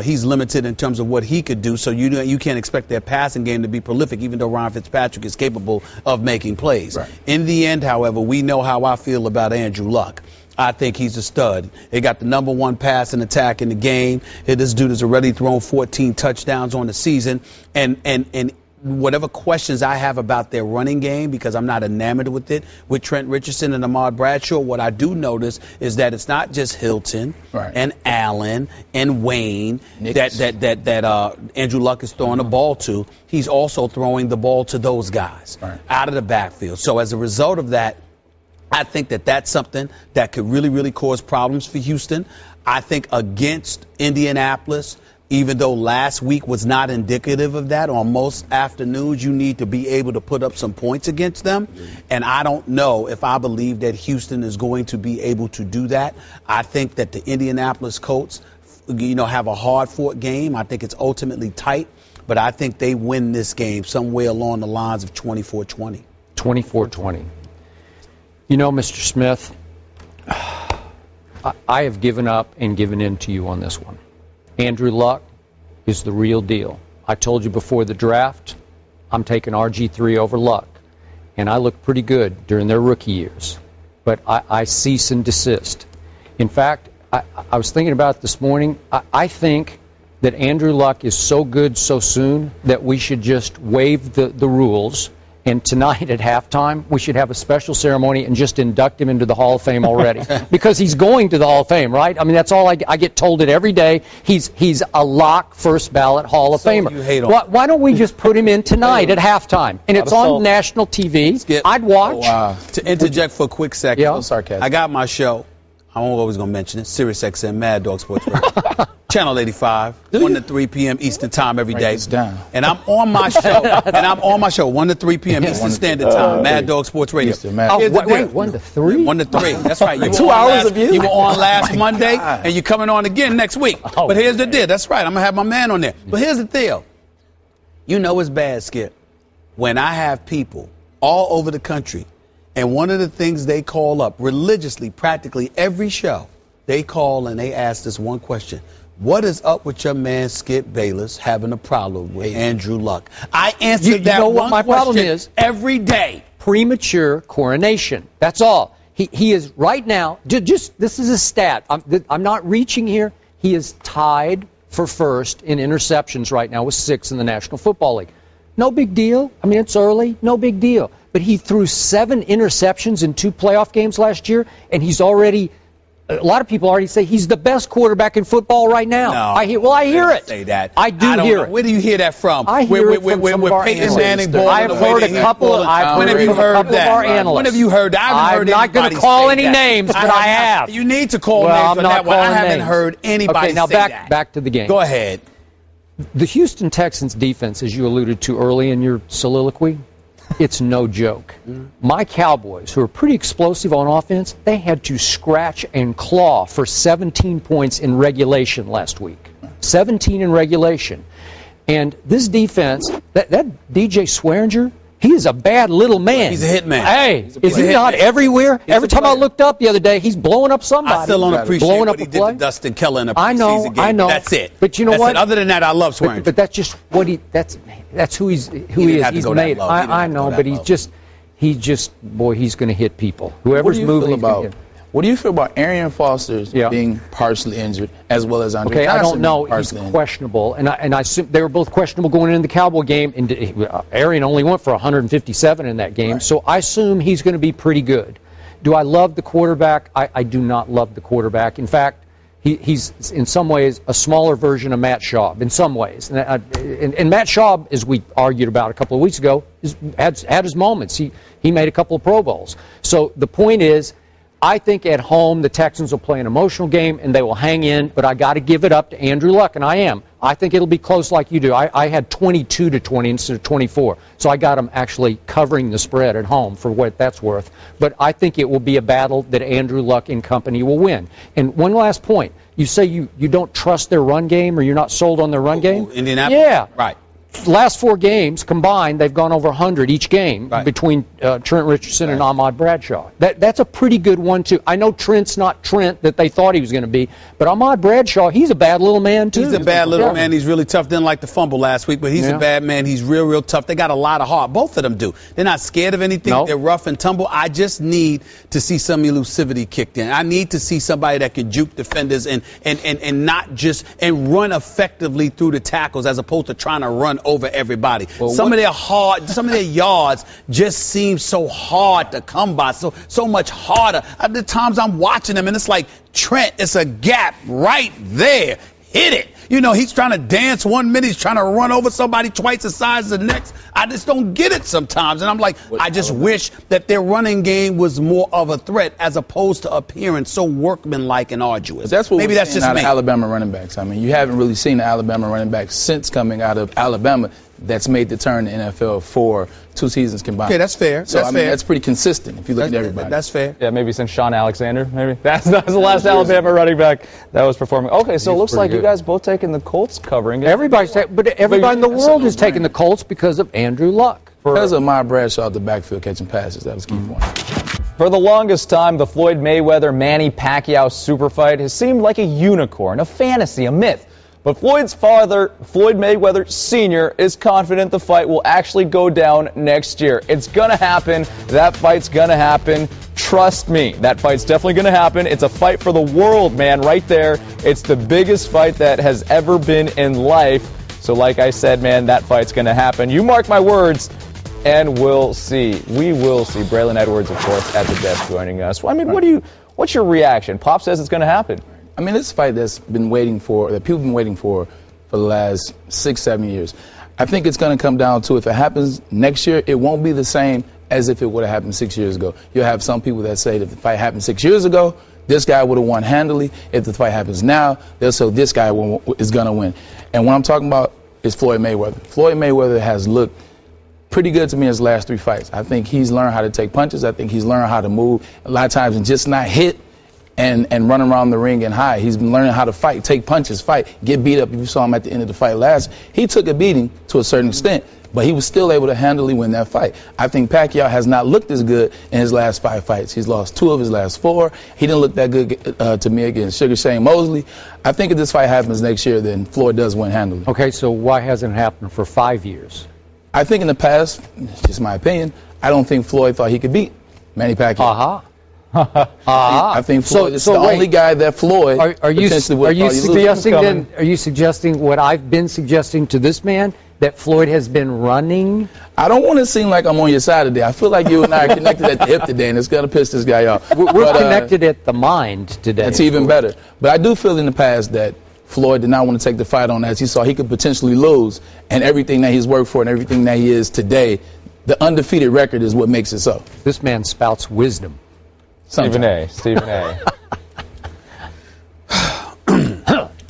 he's limited in terms of what he could do. So you can't expect their passing game to be prolific, even though Ryan Fitzpatrick is capable of making plays. Right. In the end, however, we know how I feel about Andrew Luck. I think he's a stud. They got the #1 pass and attack in the game. This dude has already thrown 14 touchdowns on the season. And whatever questions I have about their running game, because I'm not enamored with it, with Trent Richardson and Ahmad Bradshaw, what I do notice is that it's not just Hilton and Allen and Wayne that Andrew Luck is throwing the ball to. He's also throwing the ball to those guys out of the backfield. So as a result of that, I think that's something that could really, really cause problems for Houston. I think against Indianapolis, even though last week was not indicative of that, on most afternoons you need to be able to put up some points against them. And I don't know if I believe that Houston is going to be able to do that. I think that the Indianapolis Colts, have a hard-fought game. I think it's ultimately tight, but I think they win this game somewhere along the lines of 24-20. 24-20. Mr. Smith, I have given up and given in to you on this one. Andrew Luck is the real deal. I told you before the draft, I'm taking RG3 over Luck. And I looked pretty good during their rookie years. But I cease and desist. In fact, I was thinking about it this morning. I think that Andrew Luck is so good so soon that we should just waive the rules. And tonight at halftime, we should have a special ceremony and just induct him into the Hall of Fame already. Because he's going to the Hall of Fame, right? I mean, that's all I get told it every day. He's a lock first ballot Hall of Famer. You hate on why don't we just put him in tonight at halftime? And it's on national TV. I'd watch. Oh, wow. To interject for a quick second, Yeah. Sarcasm. I got my show. I'm always going to mention it. Sirius XM, Mad Dog Sports Radio. Channel 85, 1 to 3 p.m. Eastern Time every day. Write this down. And I'm on my show. 1 to 3 p.m. Eastern Standard Time, Mad Dog Sports Radio. Oh, wait, 1 to 3? 1 to 3. That's right. You 2 hours of you? You were on last Monday, and you're coming on again next week. But here's the deal. That's right. I'm going to have my man on there. But here's the deal. It's bad, Skip, when I have people all over the country, and one of the things they call up religiously, practically every show, they call and they ask this one question. What is up with your man Skip Bayless having a problem with Andrew Luck? I answer that know what one my problem question is? every day. Premature coronation. That's all. He is right now, this is a stat. I'm not reaching here. He is tied for first in interceptions right now with 6 in the National Football League. No big deal. I mean, it's early. No big deal. But he threw 7 interceptions in 2 playoff games last year, and he's already a lot of people already say he's the best quarterback in football right now. No, I hear it. Say that. I do hear it. Where do you hear that from? I hear it from some of our Peyton Manning analysts. I've heard a couple of When have you heard that? When have you heard that? I haven't heard I'm not going to call any names, but I have. You need to call names on that one. I haven't heard anybody say that. Okay, now back to the game. Go ahead. The Houston Texans defense, as you alluded to early in your soliloquy, it's no joke. My Cowboys, who are pretty explosive on offense, they had to scratch and claw for 17 points in regulation last week. 17 in regulation. And this defense, that DJ Swearinger, he is a bad little man. He's a hit man. Hey, is he not everywhere? Every time I looked up the other day, he's blowing up somebody. I still don't appreciate blowing what up he a did play. to Dustin Keller in a I preseason game. I know. That's it. But you know what? Other than that, I love Swearinger. But that's just what he. That's who he's. Who he is. He's made. I know, but he's just. Boy, he's going to hit people. Whoever's moving. What do you feel about Arian Foster's being partially injured, as well as Andre Okay, Johnson I don't know. He's injured? questionable, and I assume they were both questionable going into the Cowboy game. And Arian only went for 157 in that game, so I assume he's going to be pretty good. Do I love the quarterback? I do not love the quarterback. In fact, he's in some ways a smaller version of Matt Schaub. In some ways, and Matt Schaub, as we argued about a couple of weeks ago, had his moments. He made a couple of Pro Bowls. So the point is, I think at home the Texans will play an emotional game and they will hang in, but I got to give it up to Andrew Luck, and I am. I think it'll be close like you do. I had 22-20 instead of 24, so I got them actually covering the spread at home for what that's worth. But I think it will be a battle that Andrew Luck and company will win. And one last point. You say you don't trust their run game, or you're not sold on their run game? Indianapolis? Yeah. Right. Last 4 games combined, they've gone over 100 each game between Trent Richardson and Ahmad Bradshaw. That's a pretty good one, too. I know Trent's not Trent that they thought he was going to be, but Ahmad Bradshaw, he's a bad little man, too. He's a bad little man. He's really tough. Didn't like the fumble last week, but he's a bad man. He's real tough. They got a lot of heart. Both of them do. They're not scared of anything. Nope. They're rough and tumble. I just need to see some elusivity kicked in. I need to see somebody that can juke defenders and not just and run effectively through the tackles as opposed to trying to run over everybody. Well, some of their yards just seem so hard to come by, so much harder. At the times I'm watching them, and it's like, Trent, it's a gap right there. Hit it. You know, he's trying to dance 1 minute, he's trying to run over somebody twice the size of the next. I just don't get it sometimes. And I'm like, I just wish that their running game was more of a threat as opposed to appearing so workmanlike and arduous. That's what maybe that's just out me. Of Alabama running backs. I mean, you haven't really seen the Alabama running backs since coming out of Alabama that's made the turn in the NFL for 2 seasons combined. Okay, that's fair. So, I mean, that's pretty consistent if you look at everybody. That's fair. Yeah, maybe since Sean Alexander, maybe. That was the last Alabama running back that was performing. Okay, so it looks like you guys both taking the Colts covering it. Everybody in the world is taking the Colts because of Andrew Luck. Because of Ahmad Bradshaw at the backfield catching passes. That was the key point. For the longest time, the Floyd Mayweather-Manny Pacquiao super fight has seemed like a unicorn, a fantasy, a myth. But Floyd's father, Floyd Mayweather Sr., is confident the fight will actually go down next year. It's going to happen. That fight's going to happen. Trust me, that fight's definitely going to happen. It's a fight for the world, man, right there. It's the biggest fight that has ever been in life. So like I said, man, that fight's going to happen. You mark my words, and we'll see. We will see. Braylon Edwards, of course, at the desk joining us. I mean, what's your reaction? Pop says it's going to happen. I mean, this fight that people have been waiting for the last 6-7 years. I think it's going to come down to, if it happens next year, it won't be the same as if it would have happened 6 years ago. You'll have some people that say that if the fight happened 6 years ago, this guy would have won handily. If the fight happens now, they'll say this guy is going to win. And what I'm talking about is Floyd Mayweather. Floyd Mayweather has looked pretty good to me in his last 3 fights. I think he's learned how to take punches. I think he's learned how to move a lot of times and just not hit and run around the ring and hide. He's been learning how to fight, take punches, fight, get beat up. If you saw him at the end of the fight last, he took a beating to a certain extent, but he was still able to handily win that fight. I think Pacquiao has not looked as good in his last 5 fights. He's lost 2 of his last 4. He didn't look that good to me against Sugar Shane Mosley. I think if this fight happens next year, then Floyd does win handily. Okay, so why hasn't it happened for 5 years? I think in the past, it's just my opinion, I don't think Floyd thought he could beat Manny Pacquiao. I think Floyd is the only guy that Floyd are you suggesting what I've been suggesting to this man, that Floyd has been running? I don't want to seem like I'm on your side today. I feel like you and I are connected at the hip today, and it's going to piss this guy off. We're connected at the mind today. That's even better. But I do feel in the past that Floyd did not want to take the fight on as he saw he could potentially lose, and everything that he's worked for and everything that he is today, the undefeated record is what makes it so. This man spouts wisdom. Stephen A. Stephen A.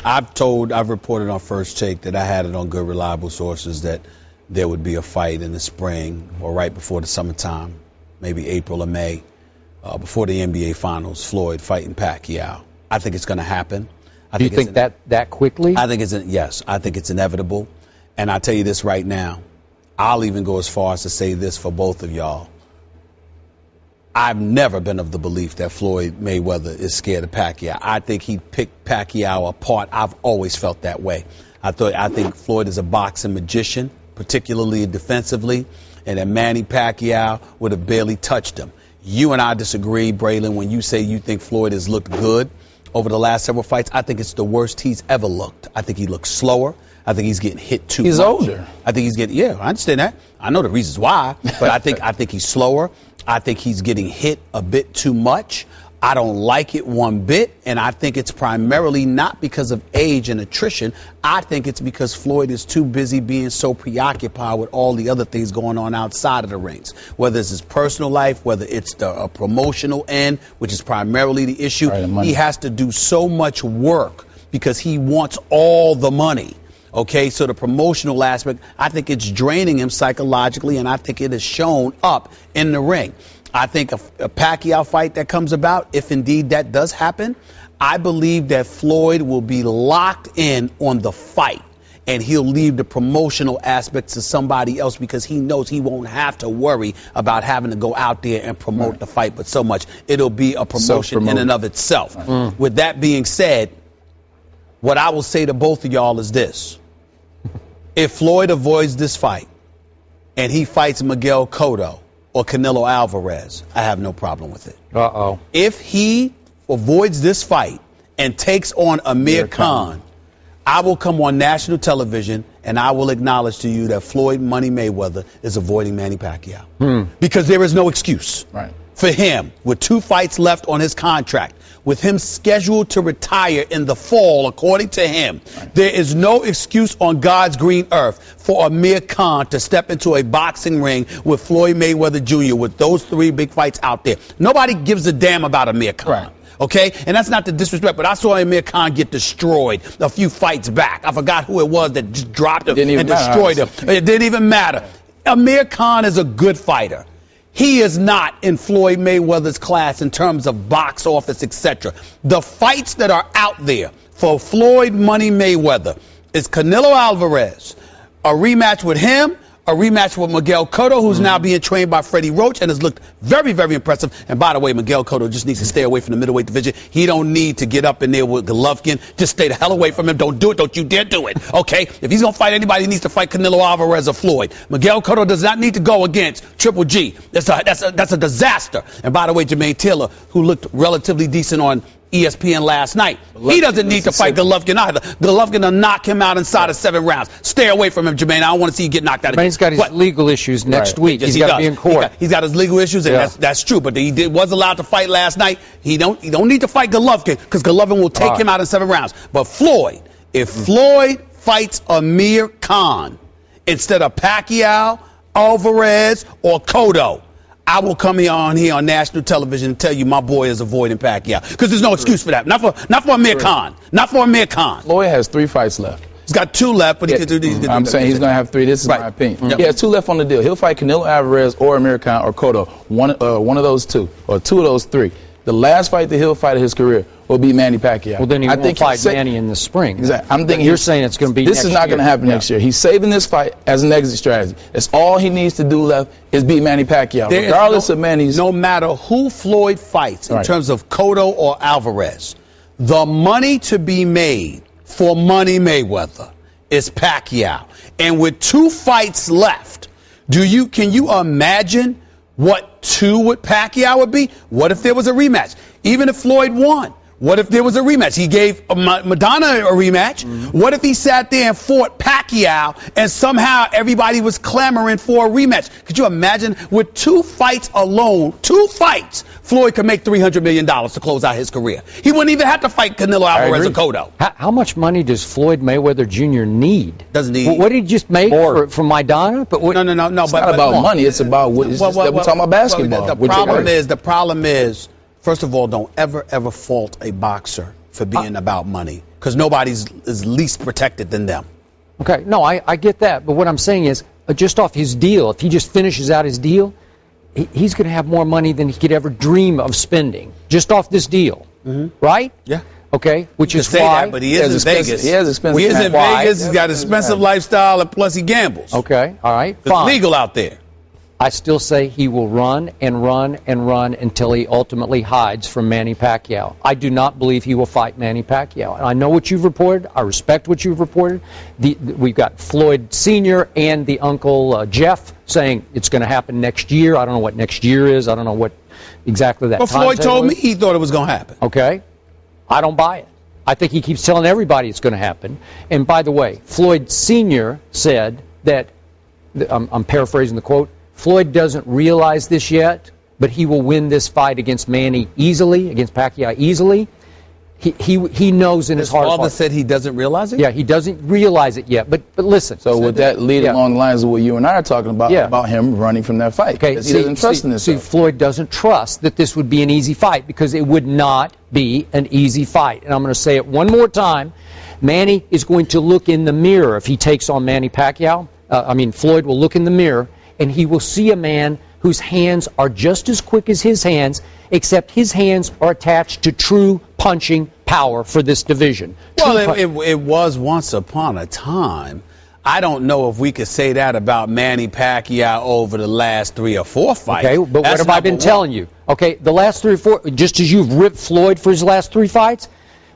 I've reported on First Take that I had it on good, reliable sources that there would be a fight in the spring or right before the summertime, maybe April or May, before the NBA Finals, Floyd fighting Pacquiao. I think it's going to happen. Do you think that quickly? I think yes. I think it's inevitable. And I tell you this right now, I'll even go as far as to say this for both of y'all. I've never been of the belief that Floyd Mayweather is scared of Pacquiao. I think he picked Pacquiao apart. I've always felt that way. I think Floyd is a boxing magician, particularly defensively, and that Manny Pacquiao would have barely touched him. You and I disagree, Braylon, when you say you think Floyd has looked good over the last several fights. I think it's the worst he's ever looked. I think he looks slower. I think he's getting hit too much. He's older. I think he's getting, I understand that. I know the reasons why, but I think he's slower. I think he's getting hit a bit too much. I don't like it one bit, and I think it's primarily not because of age and attrition. I think it's because Floyd is too busy being so preoccupied with all the other things going on outside of the rings, whether it's his personal life, whether it's the promotional end, which is primarily the issue. He has to do so much work because he wants all the money. Okay, so the promotional aspect, I think it's draining him psychologically, and I think it is shown up in the ring. I think a Pacquiao fight that comes about, if indeed that does happen, I believe that Floyd will be locked in on the fight, and he'll leave the promotional aspects to somebody else because he knows he won't have to worry about having to go out there and promote the fight, but so much. It'll be a promotion in and of itself. With that being said, what I will say to both of y'all is this. If Floyd avoids this fight and he fights Miguel Cotto or Canelo Alvarez, I have no problem with it. If he avoids this fight and takes on Amir Khan, I will come on national television and I will acknowledge to you that Floyd Money Mayweather is avoiding Manny Pacquiao. Because there is no excuse for him with 2 fights left on his contract, with him scheduled to retire in the fall, according to him. There is no excuse on God's green earth for Amir Khan to step into a boxing ring with Floyd Mayweather Jr. with those 3 big fights out there. Nobody gives a damn about Amir Khan. Okay? And that's not the disrespect, but I saw Amir Khan get destroyed a few fights back. I forgot who it was that just dropped him and destroyed him. It didn't even matter. Amir Khan is a good fighter. He is not in Floyd Mayweather's class in terms of box office, etc. The fights that are out there for Floyd Money Mayweather is Canelo Alvarez, a rematch with him, a rematch with Miguel Cotto, who's now being trained by Freddie Roach and has looked very, very impressive. And by the way, Miguel Cotto just needs to stay away from the middleweight division. He don't need to get up in there with Golovkin. Just stay the hell away from him. Don't do it. Don't you dare do it. Okay? If he's going to fight anybody, he needs to fight Canelo Alvarez or Floyd. Miguel Cotto does not need to go against Triple G. That's a disaster. And by the way, Jermaine Taylor, who looked relatively decent on ESPN last night, he doesn't need to fight Golovkin either. Golovkin will knock him out inside of 7 rounds. Stay away from him, Jermaine. I don't want to see you get knocked out again. He's got his legal issues next week. He's got to be in court. He's got his legal issues, and that's true. But he was allowed to fight last night. He don't need to fight Golovkin because Golovkin will take him out in 7 rounds. But Floyd, if Floyd fights Amir Khan instead of Pacquiao, Alvarez, or Cotto, I will come here on national television and tell you my boy is avoiding Pacquiao because there's no excuse for that. Not for Amir Khan. Not for Amir Khan. Floyd has 3 fights left. He's got 2 left, but I'm saying he's going to have 3. This is my opinion. He has 2 left on the deal. He'll fight Canelo Alvarez or Amir Khan or Cotto. One of those 2 or 2 of those 3. The last fight that he'll fight in his career will be Manny Pacquiao. Well, then he won't fight Manny in the spring. Exactly. I'm thinking you're saying it's going to be this is not going to happen next year. He's saving this fight as an exit strategy. That's all he needs to do left is beat Manny Pacquiao, regardless of Manny's. No matter who Floyd fights in terms of Cotto or Alvarez, the money to be made for Money Mayweather is Pacquiao. And with 2 fights left, can you imagine what 2 with Pacquiao would be? What if there was a rematch? Even if Floyd won, What if there was a rematch? He gave Madonna a rematch. What if he sat there and fought Pacquiao and somehow everybody was clamoring for a rematch? Could you imagine with 2 fights alone, 2 fights, Floyd could make $300 million to close out his career. He wouldn't even have to fight Canelo Alvarez or Cotto. How much money does Floyd Mayweather Jr. need? Doesn't need. What did he just make from Madonna? But No. It's not about money. It's about we're talking about basketball. The problem is, first of all, don't ever fault a boxer for being about money, because nobody's is least protected than them. Okay, no, I get that. But what I'm saying is, just off his deal, if he just finishes out his deal, he's going to have more money than he could ever dream of spending, just off this deal. Right? Yeah. Okay, which is Say why. that, but he is in Vegas. He has expensive. He is in Vegas. He's got an expensive lifestyle, and plus he gambles. Okay, all right, It's fine. legal out there. I still say he will run and run and run until he ultimately hides from Manny Pacquiao. I do not believe he will fight Manny Pacquiao. And I know what you've reported. I respect what you've reported. We've got Floyd Sr. and the uncle Jeff saying it's going to happen next year. I don't know what next year is. I don't know what exactly that But Floyd timetable told me is. he thought it was going to happen. Okay. I don't buy it. I think he keeps telling everybody it's going to happen. And by the way, Floyd Sr. said that, I'm paraphrasing the quote, Floyd doesn't realize this yet, but he will win this fight against Manny easily, against Pacquiao easily. He knows in his heart. His father said he doesn't realize it? Yeah, he doesn't realize it yet. But listen. So would that lead along the lines of what you and I are talking about him running from that fight? Okay, he doesn't trust in this. See, Floyd doesn't trust that this would be an easy fight, because it would not be an easy fight. And I'm going to say it one more time. Manny is going to look in the mirror if he takes on Manny Pacquiao. Floyd will look in the mirror, and he will see a man whose hands are just as quick as his hands, except his hands are attached to true punching power for this division. Well, it was once upon a time. I don't know if we could say that about Manny Pacquiao over the last 3 or 4 fights. Okay, but what have I been telling you? Okay, the last 3 or 4, just as you've ripped Floyd for his last 3 fights,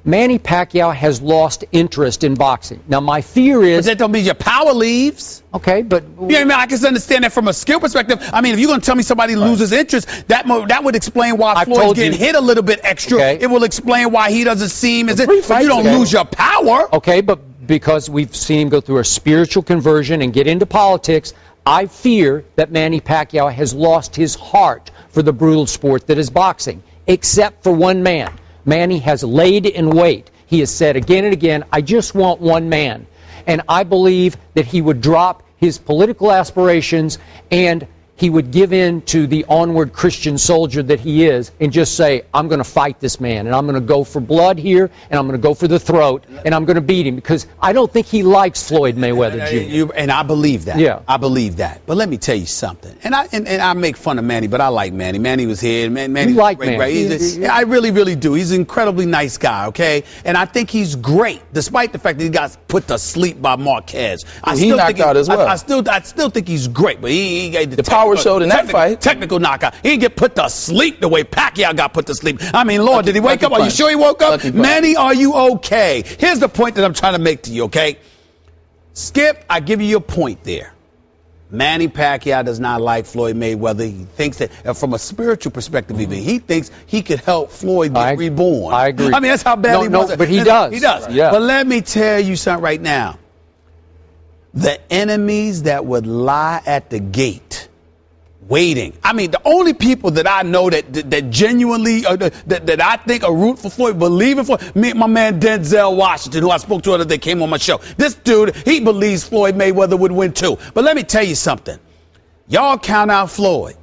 Manny Pacquiao has lost interest in boxing. Now, my fear is... But that don't mean your power leaves. Okay, but... Yeah, I can understand that from a skill perspective. I mean, if you're going to tell me somebody loses interest, that would explain why Floyd's getting hit a little bit extra. Okay. It will explain why he doesn't seem as if you don't lose your power. Okay, but because we've seen him go through a spiritual conversion and get into politics, I fear that Manny Pacquiao has lost his heart for the brutal sport that is boxing, except for one man. Manny has laid in wait. He has said again and again, I just want one man. And I believe that he would drop his political aspirations and he would give in to the onward Christian soldier that he is and just say, I'm going to fight this man, and I'm going to go for blood here, and I'm going to go for the throat, and I'm going to beat him, because I don't think he likes Floyd Mayweather Jr. And I believe that. Yeah. I believe that. But let me tell you something. And I make fun of Manny, but I like Manny. Manny was here. Manny, you like great, Manny. Right? I really, really do. He's an incredibly nice guy, okay? And I think he's great, despite the fact that he got put to sleep by Marquez. He knocked out as well. I still think he's great, but he gave the power showed in that fight. Technical knockout. He didn't get put to sleep the way Pacquiao got put to sleep. I mean, Lord, did he wake up? Are you sure he woke up? Manny, are you okay? Here's the point that I'm trying to make to you, okay? Skip, I give you your point there. Manny Pacquiao does not like Floyd Mayweather. He thinks that, from a spiritual perspective even, he thinks he could help Floyd get reborn. I agree. I mean, that's how bad he wants it. But he does. He does. Yeah. But let me tell you something right now. The enemies that would lie at the gate waiting. I mean, the only people that I know that genuinely, that I think are root for Floyd, believe in Floyd, my man Denzel Washington, who I spoke to the other day, came on my show. This dude, he believes Floyd Mayweather would win too. But let me tell you something. Y'all count out Floyd.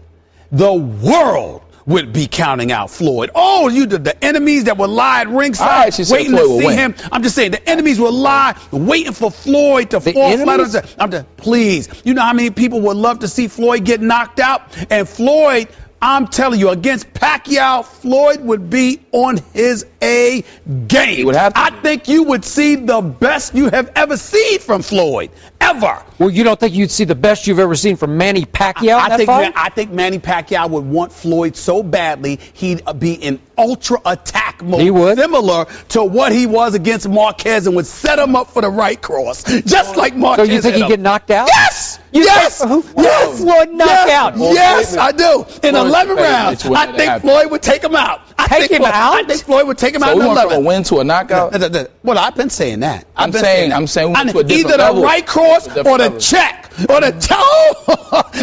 The world would be counting out Floyd. Oh, the enemies that would lie at ringside waiting to see him. I'm just saying, the enemies will lie waiting for Floyd to fall flat. Please. You know how many people would love to see Floyd get knocked out? And Floyd, I'm telling you, against Pacquiao, Floyd would be on his A game. I think you would see the best you have ever seen from Floyd, ever. Well, you don't think you'd see the best you've ever seen from Manny Pacquiao? I think Manny Pacquiao would want Floyd so badly he'd be in ultra attack mode, similar to what he was against Marquez, and would set him up for the right cross, just like Marquez. So you think he'd get knocked out? Yes. Yes! Yes! Floyd knockout. Yes, I do. In 11 rounds, I think Floyd would take him out. I think Floyd would take him out in 11. So we went from a win to a knockout? Well, I've been saying that. I'm saying we went to a different either level. the right cross or the check or the toe.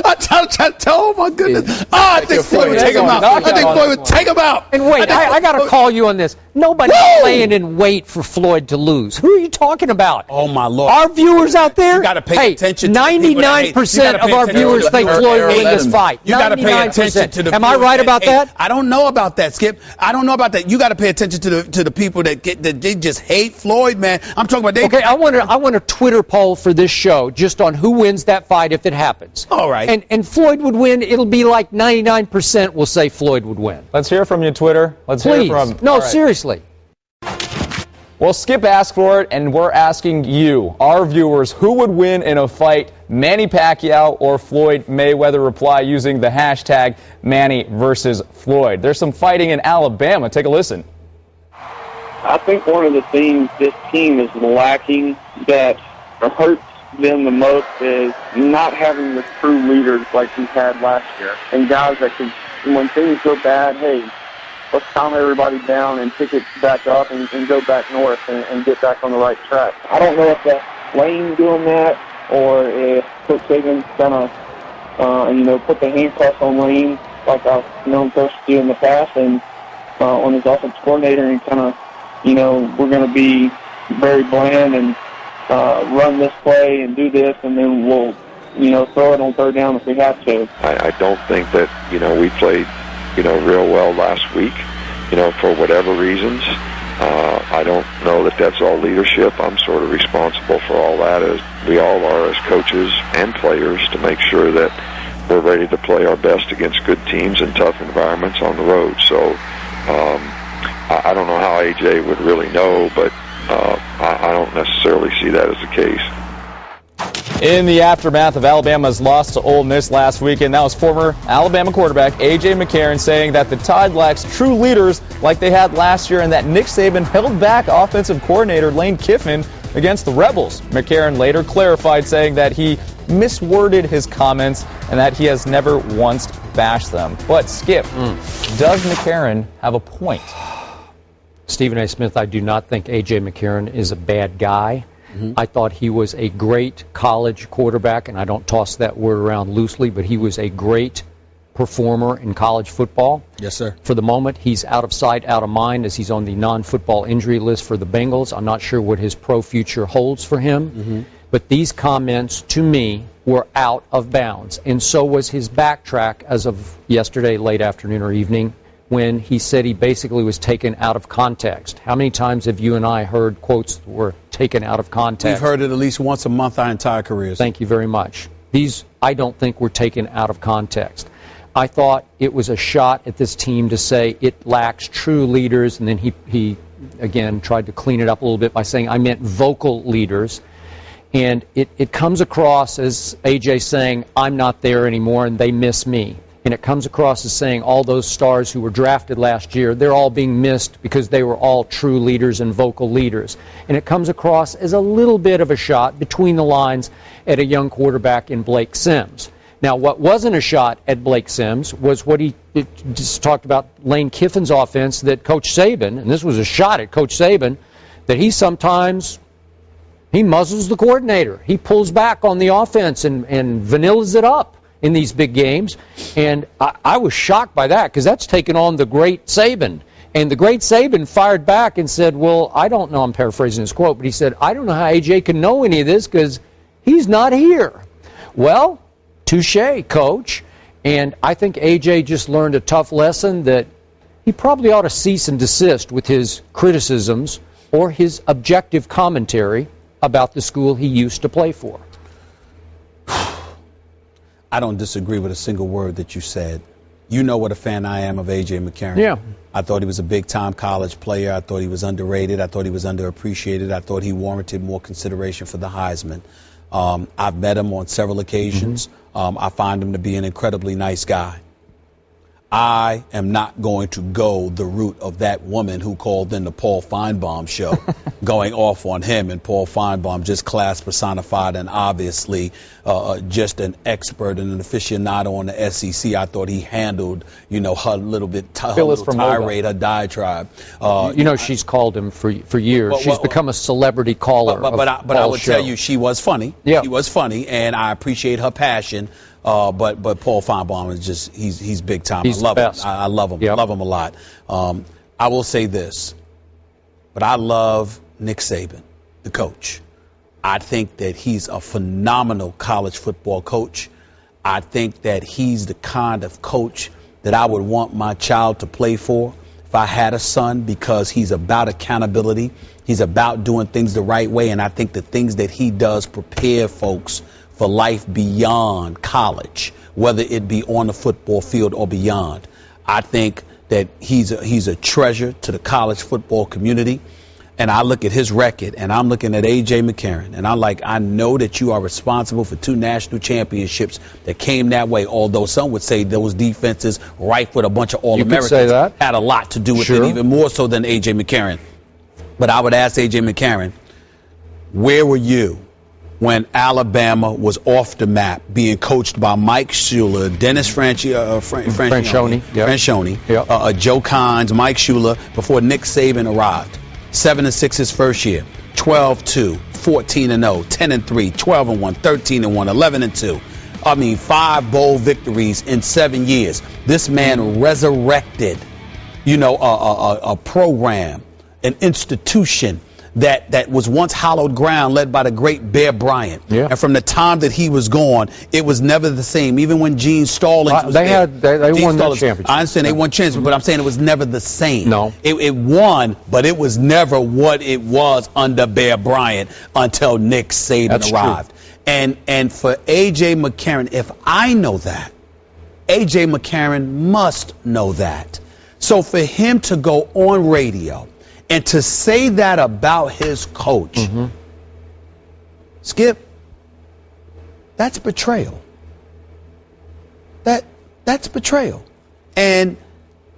I'm trying to tell. Oh, my goodness. I think Floyd would take him out. I think Floyd would take him out. And wait, I got to call you on this. Nobody's laying in wait for Floyd to lose. Who are you talking about? Oh, my Lord. Our viewers out there? You got to pay attention to 99% of our viewers think Floyd will win this fight. You got to pay attention to the Am I right about that? I don't know about that, Skip. I don't know about that. You got to pay attention to the people that they just hate Floyd, man. I'm talking about Okay, I want a Twitter poll for this show just on who wins that fight if it happens. All right. And Floyd would win. It'll be like 99% will say Floyd would win. Let's hear from you, Twitter. Let's Please. hear from. No, seriously. Well, Skip asked for it, and we're asking you, our viewers, who would win in a fight, Manny Pacquiao or Floyd Mayweather? Reply using the hashtag Manny versus Floyd. There's some fighting in Alabama. Take a listen. I think one of the things this team is lacking that hurts them the most is not having the true leaders like we had last year. And guys that can, when things go bad, hey, let's calm everybody down and pick it back up and go back north and get back on the right track. I don't know if that's Lane doing that or if Coach Saban's going to, put the handcuffs on Lane like I've known Coach do in the past and on his offensive coordinator and kind of, we're going to be very bland and run this play and do this, and then we'll, throw it on third down if we have to. I don't think that, we played, real well last week, for whatever reasons. I don't know that that's all leadership. I'm sort of responsible for all that, as we all are as coaches and players, to make sure that we're ready to play our best against good teams in tough environments on the road. So, I don't know how AJ would really know, but I don't necessarily see that as the case. In the aftermath of Alabama's loss to Ole Miss last weekend, that was former Alabama quarterback A.J. McCarron saying that the Tide lacks true leaders like they had last year and that Nick Saban held back offensive coordinator Lane Kiffin against the Rebels. McCarron later clarified, saying that he misworded his comments and that he has never once bashed them. But, Skip, does McCarron have a point? Stephen A. Smith, I do not think A.J. McCarron is a bad guy. I thought he was a great college quarterback, and I don't toss that word around loosely, but he was a great performer in college football. Yes, sir. For the moment, he's out of sight, out of mind, as he's on the non-football injury list for the Bengals. I'm not sure what his pro future holds for him, but these comments, to me, were out of bounds, and so was his backtrack as of yesterday, late afternoon or evening, when he said he basically was taken out of context. How many times have you and I heard quotes that were taken out of context? We've heard it at least once a month our entire careers. Thank you very much. These, I don't think, were taken out of context. I thought it was a shot at this team to say it lacks true leaders, and then he again, tried to clean it up a little bit by saying, I meant vocal leaders. And it comes across as A.J. saying, I'm not there anymore and they miss me. And it comes across as saying all those stars who were drafted last year, they're all being missed because they were all true leaders and vocal leaders. And it comes across as a little bit of a shot between the lines at a young quarterback in Blake Sims. Now, what wasn't a shot at Blake Sims was what he just talked about, Lane Kiffin's offense, that Coach Saban, and this was a shot at Coach Saban, that he sometimes, he muzzles the coordinator. He pulls back on the offense and vanillas it up in these big games, and I was shocked by that because that's taken on the great Saban. And the great Saban fired back and said, well, I don't know, I'm paraphrasing his quote, but he said, I don't know how AJ can know any of this because he's not here. Well, touche, Coach. And I think AJ just learned a tough lesson that he probably ought to cease and desist with his criticisms or his objective commentary about the school he used to play for. I don't disagree with a single word that you said. You know what a fan I am of A.J. McCarron. Yeah. I thought he was a big-time college player. I thought he was underrated. I thought he was underappreciated. I thought he warranted more consideration for the Heisman. I've met him on several occasions. I find him to be an incredibly nice guy. I am not going to go the route of that woman who called in the Paul Feinbaum show, going off on him, and Paul Feinbaum just class personified and obviously just an expert and an aficionado on the SEC. I thought he handled, her little bit tirade, her diatribe. She's called him for years. She's become a celebrity caller. But I would tell you, she was funny. Yeah. She was funny, and I appreciate her passion. But Paul Feinbaum is just he's big time. He's I love the him. best. I love him. Yep. Love him a lot. I will say this, but I love Nick Saban, the coach. I think that he's a phenomenal college football coach. I think that he's the kind of coach that I would want my child to play for if I had a son, because he's about accountability. He's about doing things the right way, and I think the things that he does prepare folks for life beyond college, whether it be on the football field or beyond. I think that he's a treasure to the college football community. And I look at his record, and I'm looking at A.J. McCarron, and I know that you are responsible for 2 national championships that came that way, although some would say those defenses rife with a bunch of All-Americans had a lot to do with it, even more so than A.J. McCarron. But I would ask A.J. McCarron, where were you when Alabama was off the map, being coached by Mike Shula, Dennis Franchione, Joe Cons, Mike Shula, before Nick Saban arrived? 7-6 his first year, 12-2, 14-0, 10-3, 12-1, 13-1, 11-2. I mean, 5 bowl victories in 7 years. This man resurrected, a program, an institution that was once hallowed ground, led by the great Bear Bryant. Yeah. And from the time that he was gone, it was never the same. Even when Gene Stallings was there. They won the championship. I understand they won championship, but I'm saying it was never the same. No. It won, but it was never what it was under Bear Bryant until Nick Saban arrived. True. And for A.J. McCarron, if I know that, A.J. McCarron must know that. So for him to go on radio and to say that about his coach, Skip, that's betrayal. That's betrayal. And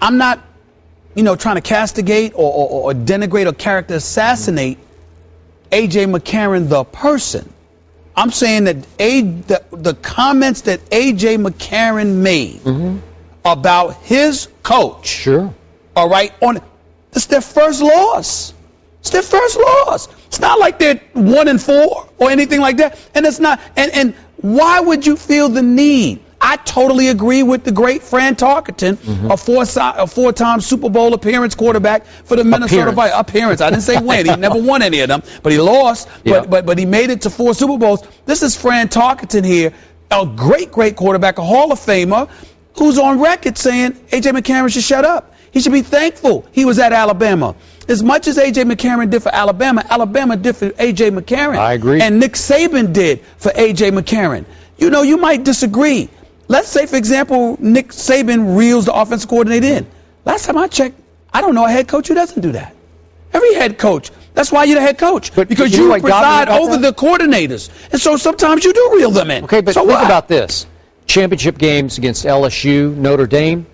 I'm not, trying to castigate or denigrate or character assassinate A.J. McCarron, the person. I'm saying that the comments that A.J. McCarron made about his coach, all right, it's their first loss. It's their first loss. It's not like they're 1-4 or anything like that. And it's not. And why would you feel the need? I totally agree with the great Fran Tarkenton, a 4-time Super Bowl appearance quarterback for the Minnesota Vikings. Appearance. I didn't say win. He never won any of them, but he lost. But he made it to 4 Super Bowls. This is Fran Tarkenton here, a great quarterback, a Hall of Famer, who's on record saying A.J. McCarron should shut up. He should be thankful he was at Alabama. As much as A.J. McCarron did for Alabama, Alabama did for A.J. McCarron. I agree. And Nick Saban did for A.J. McCarron. You might disagree. Let's say, for example, Nick Saban reels the offensive coordinator in. Last time I checked, I don't know a head coach who doesn't do that. Every head coach. That's why you're the head coach. Because you preside over the coordinators. And so sometimes you do reel them in. Okay, but think about this. Championship games against LSU, Notre Dame,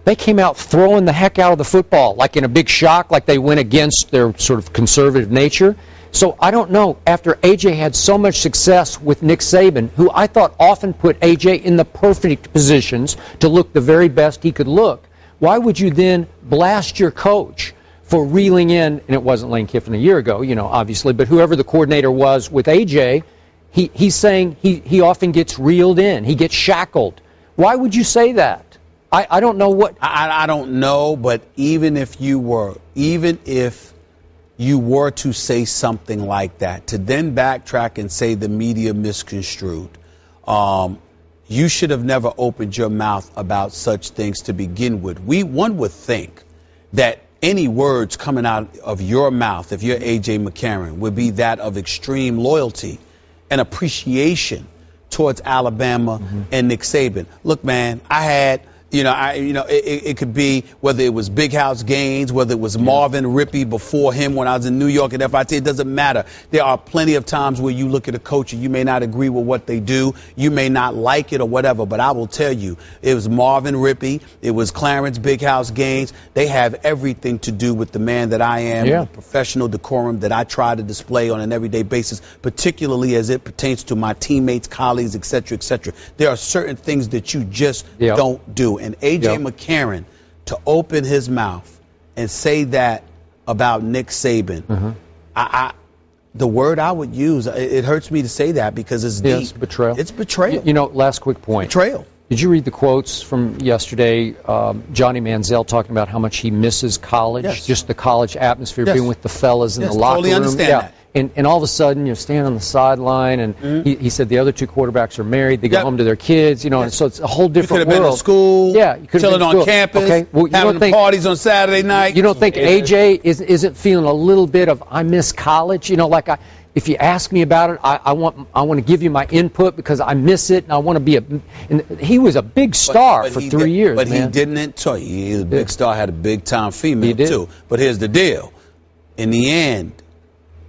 they came out throwing the heck out of the football, like in a big shock, like they went against their sort of conservative nature. So I don't know, after A.J. had so much success with Nick Saban, who I thought often put A.J. in the perfect positions to look the very best he could look, why would you then blast your coach for reeling in, and it wasn't Lane Kiffin a year ago, obviously, but whoever the coordinator was with A.J., he's saying he often gets reeled in, he gets shackled. Why would you say that? I don't know what. I don't know, but even if you were to say something like that, to then backtrack and say the media misconstrued, you should have never opened your mouth about such things to begin with. One would think that any words coming out of your mouth, if you're A.J. McCarron, would be that of extreme loyalty and appreciation towards Alabama and Nick Saban. Look, man, I had It could be whether it was Big House Gaines, whether it was Marvin Rippey before him when I was in New York at FIT. It doesn't matter. There are plenty of times where you look at a coach and you may not agree with what they do. You may not like it or whatever, but I will tell you, it was Marvin Rippey. It was Clarence Big House Gaines. They have everything to do with the man that I am, the professional decorum that I try to display on an everyday basis, particularly as it pertains to my teammates, colleagues, et cetera, et cetera. There are certain things that you just don't do. And A.J. McCarron, to open his mouth and say that about Nick Saban, the word I would use, it hurts me to say that because it's deep. It's betrayal. It's betrayal. Last quick point. Betrayal. Did you read the quotes from yesterday? Johnny Manziel talking about how much he misses college, just the college atmosphere, being with the fellas in the locker room. Totally understand that. And all of a sudden, you're standing on the sideline, and he said the other two quarterbacks are married. They go home to their kids, and so it's a whole different world. You could have been in school, you could chilling on campus, having parties on Saturday night. You don't think AJ isn't feeling a little bit of I miss college? If you ask me about it, I want to give you my input because I miss it, and I want to be and he was a big star for 3 years. But he didn't tell you. He was a big star, had a big time female too. But here's the deal: in the end,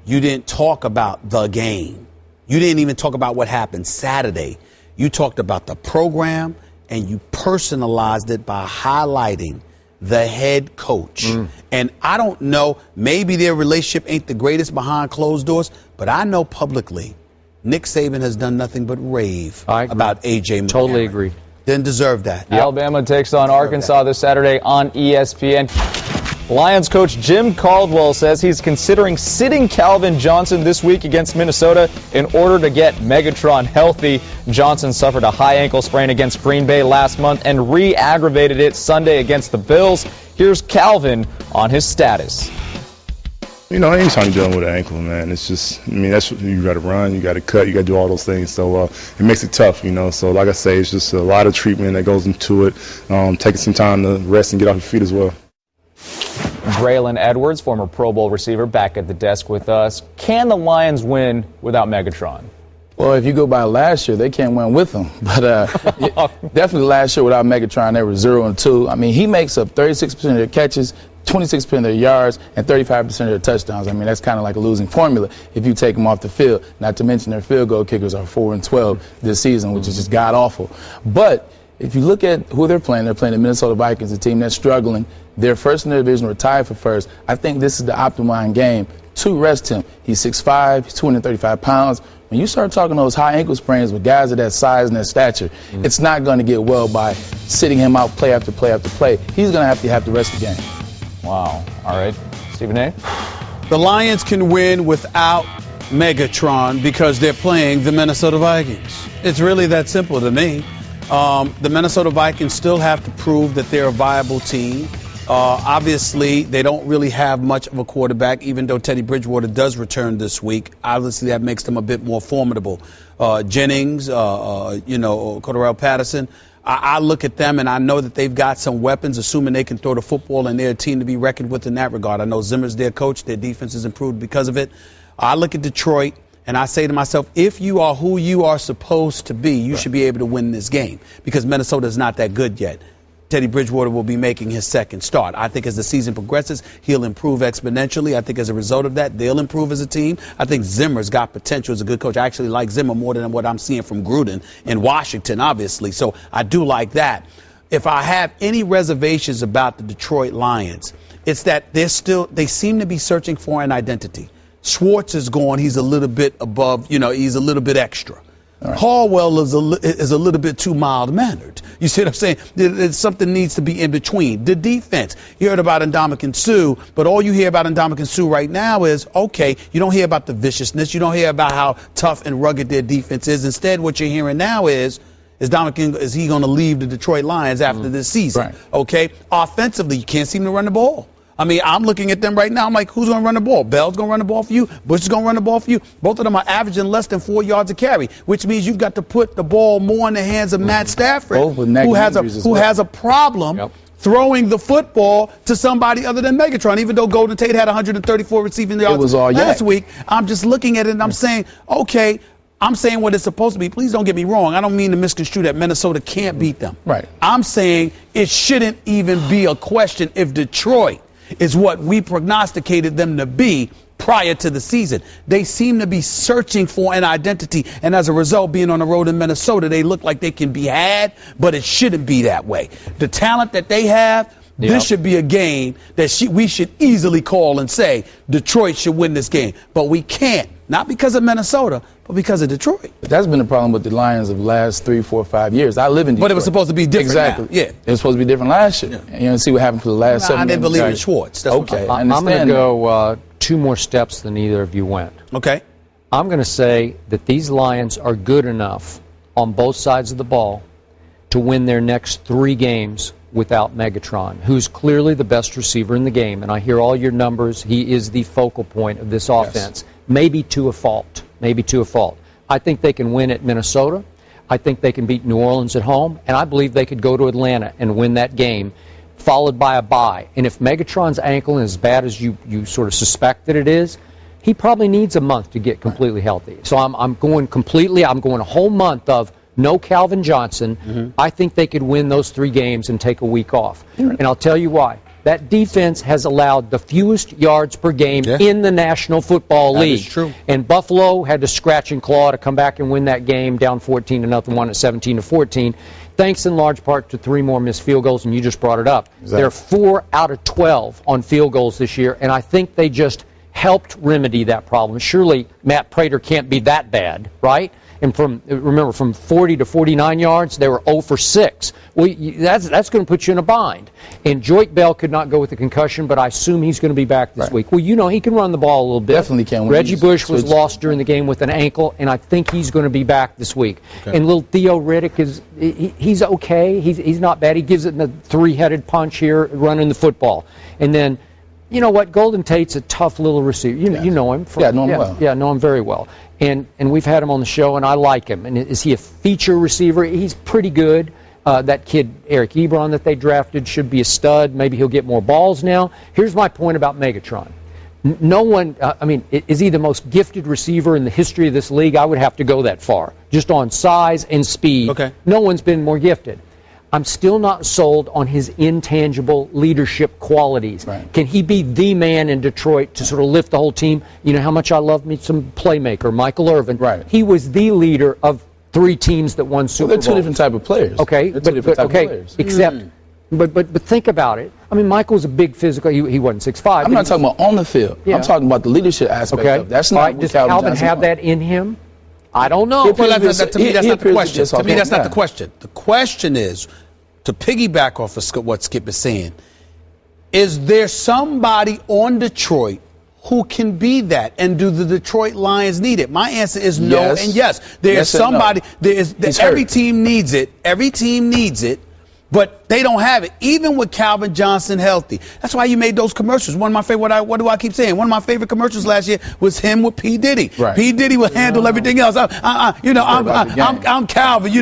you didn't talk about the game. You didn't even talk about what happened Saturday. You talked about the program, and you personalized it by highlighting the head coach. And I don't know, maybe their relationship ain't the greatest behind closed doors, but I know publicly Nick Saban has done nothing but rave about A.J. McCarron. Totally agree. Didn't deserve that. Alabama takes on Arkansas this Saturday on ESPN. Lions coach Jim Caldwell says he's considering sitting Calvin Johnson this week against Minnesota in order to get Megatron healthy. Johnson suffered a high ankle sprain against Green Bay last month and re-aggravated it Sunday against the Bills. Here's Calvin on his status. Anytime you're dealing with an ankle, man, it's just, that's what you got to run, you got to cut, you got to do all those things. So it makes it tough, So like I say, it's just a lot of treatment that goes into it, taking some time to rest and get off your feet as well. Braylon Edwards, former Pro Bowl receiver, back at the desk with us. Can the Lions win without Megatron? Well, if you go by last year, they can't win with him. But definitely last year without Megatron, they were 0-2. He makes up 36% of their catches, 26% of their yards, and 35% of their touchdowns. That's kind of like a losing formula if you take them off the field. Not to mention their field goal kickers are 4-12 this season, which is just god-awful. But if you look at who they're playing the Minnesota Vikings, a team that's struggling. They're first in their division, were tied for first. I think this is the optimum game to rest him. He's 6'5", he's 235 pounds. When you start talking those high ankle sprains with guys of that size and that stature, it's not going to get well by sitting him out play after play after play. He's going to have the rest of the game. Wow. All right. Stephen A. The Lions can win without Megatron because they're playing the Minnesota Vikings. It's really that simple to me. The Minnesota Vikings still have to prove that they're a viable team. Obviously, they don't really have much of a quarterback, even though Teddy Bridgewater does return this week. Obviously, that makes them a bit more formidable. Jennings, Cordarrelle Patterson, I look at them and I know that they've got some weapons, assuming they can throw the football, and they're a team to be reckoned with in that regard. I know Zimmer's their coach. Their defense has improved because of it. I look at Detroit and I say to myself, if you are who you are supposed to be, you should be able to win this game because Minnesota is not that good yet. Teddy Bridgewater will be making his second start. I think as the season progresses, he'll improve exponentially. I think as a result of that, they'll improve as a team. I think Zimmer's got potential as a good coach. I actually like Zimmer more than what I'm seeing from Gruden in Washington, obviously. So I do like that. If I have any reservations about the Detroit Lions, it's that they seem to be searching for an identity. Schwartz is gone. He's a little bit above, he's a little bit extra. Right. Harwell is a little bit too mild-mannered. You see what I'm saying? Something needs to be in between. The defense, you heard about Ndamukong Suh, but all you hear about Ndamukong Suh right now is, okay, you don't hear about the viciousness. You don't hear about how tough and rugged their defense is. Instead, what you're hearing now is he going to leave the Detroit Lions after this season? Right. Okay? Offensively, you can't seem to run the ball. I'm looking at them right now. I'm like, who's going to run the ball? Bell's going to run the ball for you. Bush is going to run the ball for you. Both of them are averaging less than 4 yards a carry, which means you've got to put the ball more in the hands of Matt Stafford, who has a problem throwing the football to somebody other than Megatron, even though Golden Tate had 134 receiving yards last week. I'm just looking at it and I'm saying, okay, I'm saying what it's supposed to be. Please don't get me wrong. I don't mean to misconstrue that Minnesota can't beat them. Right. I'm saying it shouldn't even be a question if Detroit is what we prognosticated them to be prior to the season. They seem to be searching for an identity, and as a result, being on the road in Minnesota, they look like they can be had, but it shouldn't be that way. The talent that they have, this should be a game that we should easily call and say Detroit should win this game, but we can't. Not because of Minnesota, but because of Detroit. But that's been the problem with the Lions of the last 3, 4, 5 years. I live in Detroit. But it was supposed to be different. Exactly. Now. Yeah. It was supposed to be different last year. And you know, see what happened for the last 7 years. I didn't believe in Schwartz. That's okay. I'm going to go 2 more steps than either of you went. Okay. I'm going to say that these Lions are good enough on both sides of the ball to win their next 3 games without Megatron, who's clearly the best receiver in the game. And I hear all your numbers. He is the focal point of this offense. Yes. Maybe to a fault. Maybe to a fault. I think they can win at Minnesota. I think they can beat New Orleans at home. And I believe they could go to Atlanta and win that game, followed by a bye. And if Megatron's ankle is as bad as you sort of suspect that it is, he probably needs a month to get completely healthy. So I'm going a whole month of no Calvin Johnson. I think they could win those 3 games and take a week off. And I'll tell you why. That defense has allowed the fewest yards per game in the National Football League. That is true. And Buffalo had to scratch and claw to come back and win that game down 14-0, won at 17-14. Thanks in large part to 3 more missed field goals, and you just brought it up. Exactly. They're 4 out of 12 on field goals this year, and I think they just helped remedy that problem. Surely Matt Prater can't be that bad, right? And remember, from 40 to 49 yards, they were 0 for 6. Well, that's going to put you in a bind. And Joyke Bell could not go with the concussion, but I assume he's going to be back this week. Well, you know, he can run the ball a little bit. Definitely can. Reggie Bush was lost during the game with an ankle, and I think he's going to be back this week. Okay. And little Theo Riddick he's okay. He's not bad. He gives it the 3-headed punch here, running the football. And then, you know what? Golden Tate's a tough little receiver. You know him. I know him well. Yeah, I know him very well. And we've had him on the show, and I like him. And is he a feature receiver? He's pretty good. That kid, Eric Ebron, that they drafted, should be a stud. Maybe he'll get more balls now. Here's my point about Megatron. No one, is he the most gifted receiver in the history of this league? I would have to go that far, just on size and speed. Okay. No one's been more gifted. I'm still not sold on his intangible leadership qualities. Right. Can he be the man in Detroit to sort of lift the whole team? You know how much I love me some playmaker, Michael Irvin. Right. He was the leader of 3 teams that won Super Bowls. They're 2 different type of players. Okay, they're 2 different type of players. Except, but think about it. I mean, Michael's a big physical. He wasn't 6'5". I'm not talking about on the field. Yeah. I'm talking about the leadership aspect of it. That's not right. Does Calvin have that in him? I don't know. To me, that's not the question. To me, that's not the question. The question is, to piggyback off of what Skip is saying, is there somebody on Detroit who can be that? And do the Detroit Lions need it? My answer is no and yes. There's somebody. Every team needs it. Every team needs it. But they don't have it, even with Calvin Johnson healthy. That's why you made those commercials. One of my favorite, what do I keep saying? One of my favorite commercials last year was him with P. Diddy. Right. P. Diddy would handle everything else. I'm Calvin,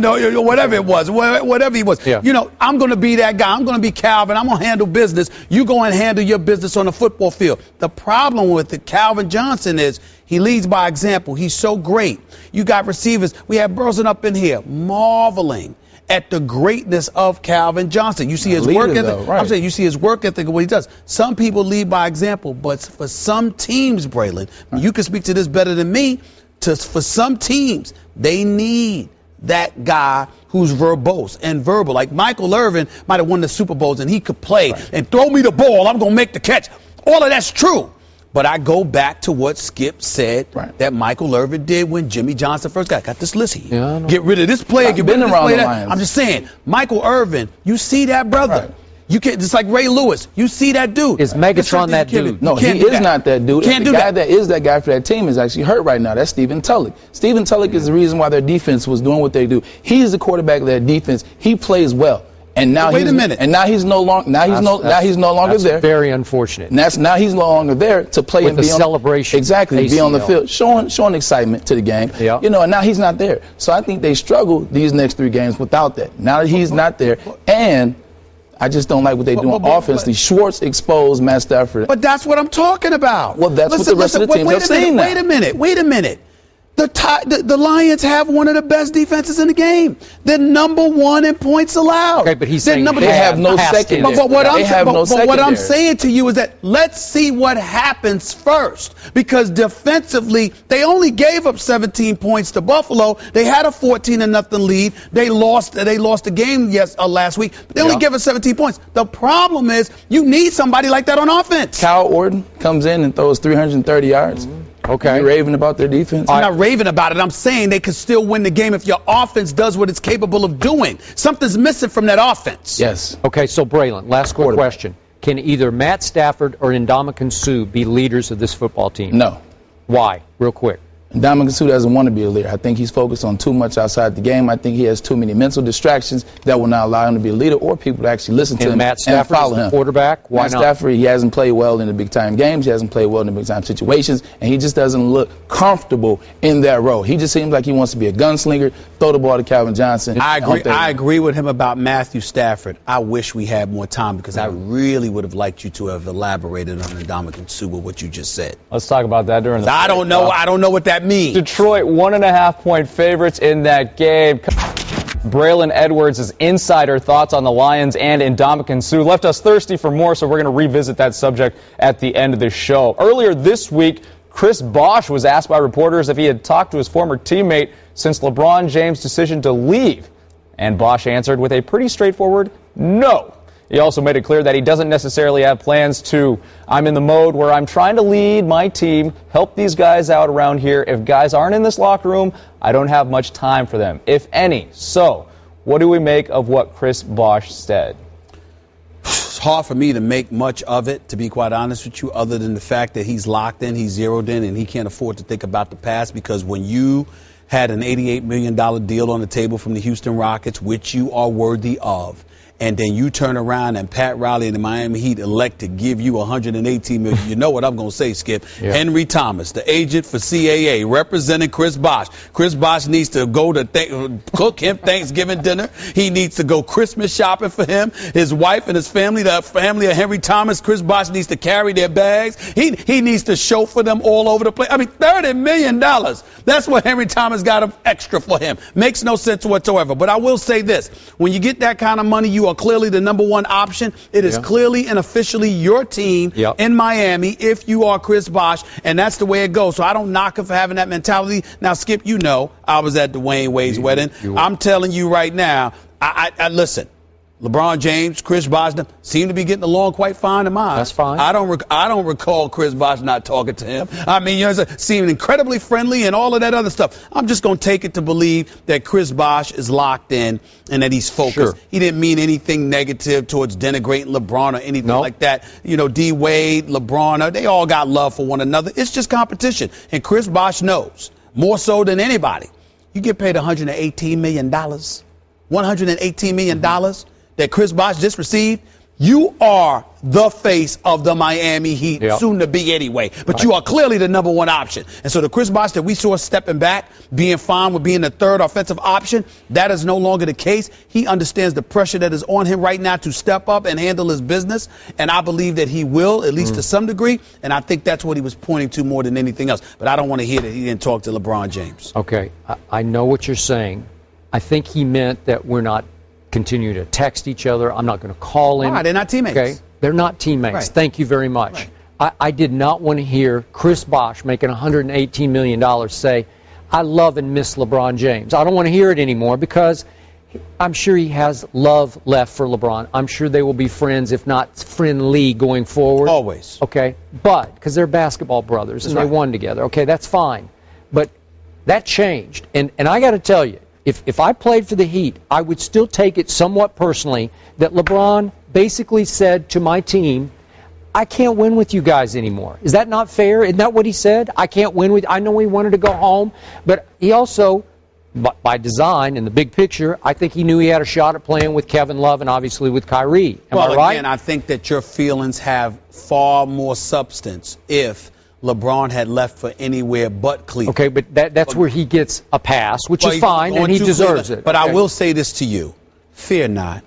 whatever it was, whatever he was. Yeah. I'm going to be that guy. I'm going to be Calvin. I'm going to handle business. You go and handle your business on the football field. The problem with it, Calvin Johnson, is he leads by example. He's so great. You got receivers. We have Burleson up in here marveling at the greatness of Calvin Johnson. You see his work ethic. I'm saying you see his work ethic and what he does. Some people lead by example, but for some teams, Braylon, you can speak to this better than me, for some teams, they need that guy who's verbose and verbal. Like Michael Irvin might have won the Super Bowls and he could play and throw me the ball, I'm going to make the catch. All of that's true. But I go back to what Skip said that Michael Irvin did when Jimmy Johnson first got this list here. Yeah, get rid of this player, get rid of this player. I'm just saying, Michael Irvin, you see that brother. Right. You can't, just like Ray Lewis, you see that dude. Is Megatron that dude? No, he is not that dude. The guy that is that guy for that team is actually hurt right now. That's Stephen Tulloch. Stephen Tulloch is the reason why their defense was doing what they do. He is the quarterback of their defense. He plays well. And now he's no longer there. Very unfortunate. Now he's no longer there to play and be on celebration. Exactly, be on the field, showing excitement to the game. Yeah. And now he's not there. So I think they struggle these next 3 games without that. Now that he's not there, and I just don't like what they do on offensively. Schwartz exposed Matt Stafford. But that's what I'm talking about. Well, that's what the rest of the teams are saying now. Wait a minute. The Lions have one of the best defenses in the game. They're number 1 in points allowed. Okay, but he's saying they have no secondary. But what I'm saying to you is that let's see what happens first. Because defensively, they only gave up 17 points to Buffalo. They had a 14-0 lead. They lost the game last week. But they only gave us 17 points. The problem is you need somebody like that on offense. Kyle Orton comes in and throws 330 yards. Okay. You're raving about their defense? I'm not raving about it. I'm saying they could still win the game if your offense does what it's capable of doing. Something's missing from that offense. Yes. Okay, so Braylon, last quick question. Can either Matt Stafford or Ndamukong Suh be leaders of this football team? No. Why? Real quick. Ndamukong Suh doesn't want to be a leader. I think he's focused on too much outside the game. I think he has too many mental distractions that will not allow him to be a leader or people to actually listen to him Matt Stafford and follow him. Quarterback? Why Matt not? Stafford, he hasn't played well in the big-time games. He hasn't played well in the big-time situations, and he just doesn't look comfortable in that role. He just seems like he wants to be a gunslinger, throw the ball to Calvin Johnson. I agree with him about Matthew Stafford. I wish we had more time because I really would have liked you to have elaborated on Ndamukong Suh with what you just said. Let's talk about that during the I don't know what that means. Detroit 1.5-point favorites in that game. Braylon Edwards' insider thoughts on the Lions and Ndamukong Suh left us thirsty for more, so we're going to revisit that subject at the end of the show. Earlier this week, Chris Bosh was asked by reporters if he had talked to his former teammate since LeBron James' decision to leave. And Bosh answered with a pretty straightforward no. He also made it clear that he doesn't necessarily have plans to. I'm in the mode where I'm trying to lead my team, help these guys out around here. If guys aren't in this locker room, I don't have much time for them, if any. So, what do we make of what Chris Bosh said? It's hard for me to make much of it, to be quite honest with you, other than the fact that he's locked in, he's zeroed in, and he can't afford to think about the past, because when you had an $88 million deal on the table from the Houston Rockets, which you are worthy of, and then you turn around and Pat Riley and the Miami Heat elect to give you $118 million. You know what I'm going to say, Skip. Yeah. Henry Thomas, the agent for CAA, representing Chris Bosh. Chris Bosh needs to go to cook him Thanksgiving dinner. He needs to go Christmas shopping for him. His wife and his family, the family of Henry Thomas, Chris Bosh needs to carry their bags. He needs to chauffeur them all over the place. I mean, $30 million. That's what Henry Thomas got extra for him. Makes no sense whatsoever. But I will say this. When you get that kind of money, you are clearly the number one option. It is clearly and officially your team in Miami if you are Chris Bosh, and that's the way it goes. So I don't knock him for having that mentality. Now, Skip, you know I was at Dwayne Wade's wedding. I'm telling you right now, I listen. LeBron James, Chris Bosh seem to be getting along quite fine in mine. That's fine. I don't recall Chris Bosh not talking to him. I mean, you know, seeming incredibly friendly and all of that other stuff. I'm just going to take it to believe that Chris Bosh is locked in and that he's focused. Sure. He didn't mean anything negative towards denigrating LeBron or anything like that. You know, D. Wade, LeBron, they all got love for one another. It's just competition. And Chris Bosh knows, more so than anybody, you get paid $118 million. $118 million. That Chris Bosh just received, you are the face of the Miami Heat, soon to be anyway. But you are clearly the number one option. And so the Chris Bosh that we saw stepping back, being fine with being the third offensive option, that is no longer the case. He understands the pressure that is on him right now to step up and handle his business. And I believe that he will, at least to some degree. And I think that's what he was pointing to more than anything else. But I don't want to hear that he didn't talk to LeBron James. Okay, I know what you're saying. I think he meant that we're not continue to text each other. I'm not going to call him. Why? They're not teammates. Okay? They're not teammates. Right. Thank you very much. Right. I did not want to hear Chris Bosh making $118 million say, I love and miss LeBron James. I don't want to hear it anymore because I'm sure he has love left for LeBron. I'm sure they will be friends, if not friendly, going forward. Always. Okay? But, because they're basketball brothers and they won together. Okay, that's fine. But that changed. And I got to tell you, if I played for the Heat, I would still take it somewhat personally that LeBron basically said to my team, I can't win with you guys anymore. Is that not fair? Isn't that what he said? I can't win with you. I know he wanted to go home, but he also, by design, in the big picture, I think he knew he had a shot at playing with Kevin Love and obviously with Kyrie. Am I right? Again, I think that your feelings have far more substance if LeBron had left for anywhere but Cleveland. Okay, but that's where he gets a pass, which is fine, and he deserves it. But I will say this to you. Fear not.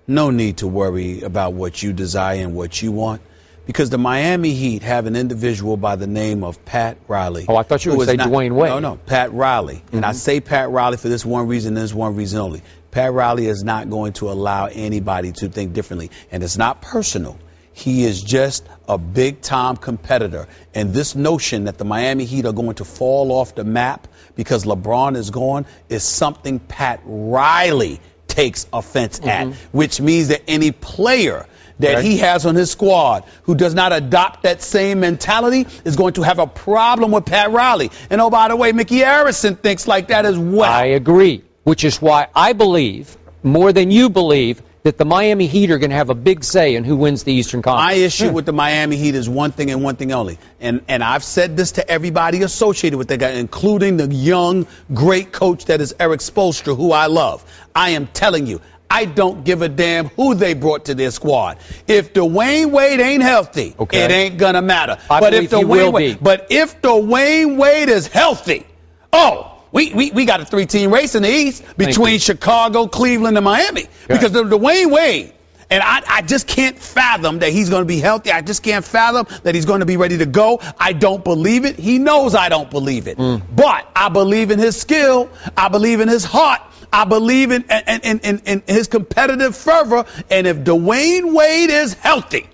No need to worry about what you desire and what you want, Because the Miami Heat have an individual by the name of Pat Riley. Oh, I thought you were going to say Dwayne Wade. No, Pat Riley. And I say Pat Riley for this one reason and this one reason only. Pat Riley is not going to allow anybody to think differently. And it's not personal. He is just a big-time competitor. And this notion that the Miami Heat are going to fall off the map because LeBron is gone is something Pat Riley takes offense at, which means that any player that he has on his squad who does not adopt that same mentality is going to have a problem with Pat Riley. And oh, by the way, Mickey Harrison thinks like that as well. I agree, which is why I believe, more than you believe, that the Miami Heat are going to have a big say in who wins the Eastern Conference. My issue with the Miami Heat is one thing and one thing only. And I've said this to everybody associated with that guy, including the young, great coach that is Eric Spoelstra, who I love. I am telling you, I don't give a damn who they brought to their squad. If Dwayne Wade ain't healthy, it ain't going to matter. But if Dwayne Wade is healthy, we got a 3-team race in the East between Chicago, Cleveland, and Miami. Because of Dwayne Wade. And I just can't fathom that he's going to be healthy. I just can't fathom that he's going to be ready to go. I don't believe it. He knows I don't believe it. But I believe in his skill. I believe in his heart. I believe in his competitive fervor. And if Dwayne Wade is healthy,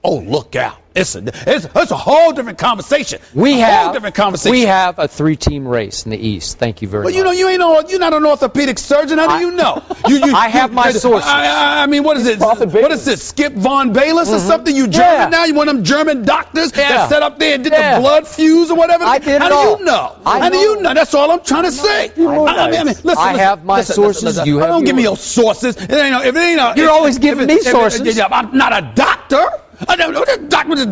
oh, look out. It's a whole different conversation. We have a 3-team race in the East. Thank you very much. Well, you're not an orthopedic surgeon. How do you know? I have my sources. I mean, what is it? What is this? Skip Von Bayless or something? You German now? You one of them German doctors that sat up there and did the blood fuse or whatever? I did How do you know? How do you know? That's all I'm trying to say. I have my sources. You have don't give me your sources. You're always giving me sources. I'm not a doctor. The doctor's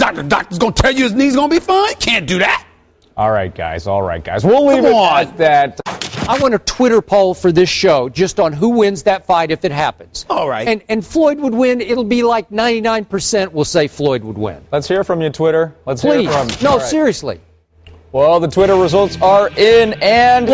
going to tell you his knee's going to be fine? Can't do that. All right, guys. We'll leave it at that. I want a Twitter poll for this show just on who wins that fight if it happens. All right. And Floyd would win. It'll be like 99% will say Floyd would win. Let's hear from you, Twitter. Let's hear from No, seriously. Well, the Twitter results are in, and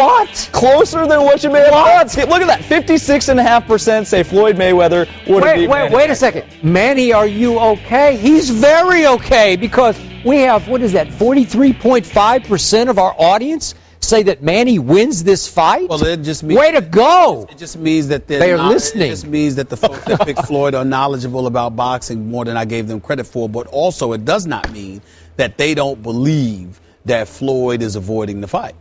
closer than what you may have thought. Look at that. 56.5% say Floyd Mayweather would have beaten Manny. Wait a second. Manny, are you okay? He's very okay because we have, 43.5% of our audience say that Manny wins this fight? Well, it just means... Way to go! It just means that they're listening. It just means that the folks that pick Floyd are knowledgeable about boxing more than I gave them credit for, but also it does not mean that they don't believe that Floyd is avoiding the fight.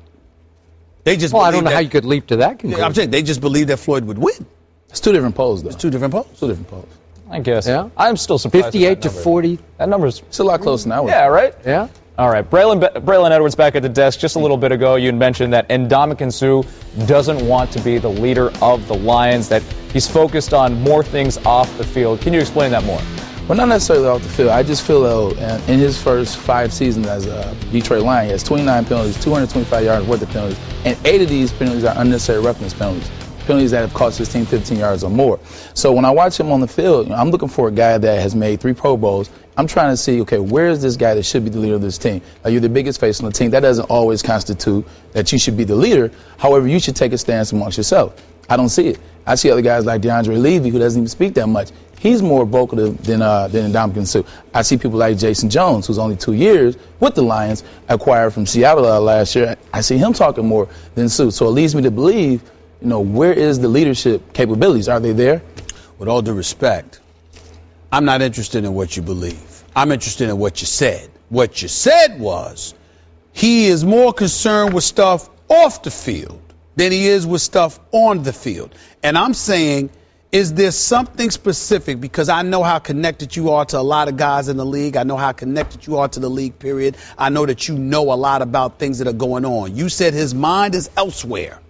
They just I don't know how you could leap to that conclusion. I'm saying they just believe that Floyd would win. It's two different polls, though. It's two different polls. I guess. Yeah. I'm still surprised. 58 to 40. That number's... It's a lot closer now. Yeah, right? Yeah. All right. Braylon Edwards back at the desk. Just a little bit ago, you mentioned that Ndamukong Suh doesn't want to be the leader of the Lions, that he's focused on more things off the field. Can you explain that more? Well, not necessarily off the field. I just feel though, in his first 5 seasons as a Detroit Lion, he has 29 penalties, 225 yards worth of penalties, and 8 of these penalties are unnecessary roughness penalties that have cost his team 15 yards or more. So when I watch him on the field, I'm looking for a guy that has made 3 Pro Bowls. I'm trying to see, okay, where is this guy that should be the leader of this team? Now, you're the biggest face on the team. That doesn't always constitute that you should be the leader. However, you should take a stance amongst yourself. I don't see it. I see other guys like DeAndre Levy who doesn't even speak that much. He's more vocal than Ndamukong Suh. I see people like Jason Jones, who's only 2 years with the Lions, acquired from Seattle last year. I see him talking more than Suh. So it leads me to believe, where is the leadership capabilities? Are they there? With all due respect, I'm not interested in what you believe. I'm interested in what you said. What you said was he is more concerned with stuff off the field than he is with stuff on the field. And I'm saying, is there something specific? Because I know how connected you are to a lot of guys in the league. I know how connected you are to the league, period. I know that you know a lot about things that are going on. You said his mind is elsewhere.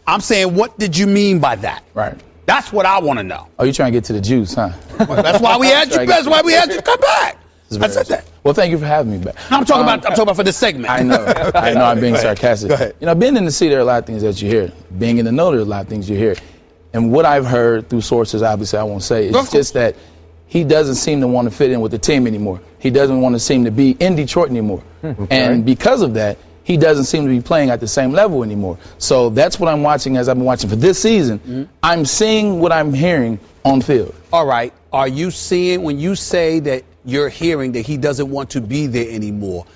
I'm saying, what did you mean by that? Right. That's what I want to know. Oh, you're trying to get to the juice, huh? Well, that's why we had you. That's why we had you to come back. I said that. Well, thank you for having me back. I'm talking about for this segment. I know. I'm being sarcastic. Go ahead. Being in the seat, there are a lot of things that you hear. Being in the know, there are a lot of things you hear. And what I've heard through sources, obviously I won't say, it's just that he doesn't seem to want to fit in with the team anymore. He doesn't want to seem to be in Detroit anymore. And because of that, he doesn't seem to be playing at the same level anymore. So that's what I'm watching as I've been watching for this season. I'm seeing what I'm hearing on field. All right. Are you seeing, when you say that you're hearing that he doesn't want to be there anymore,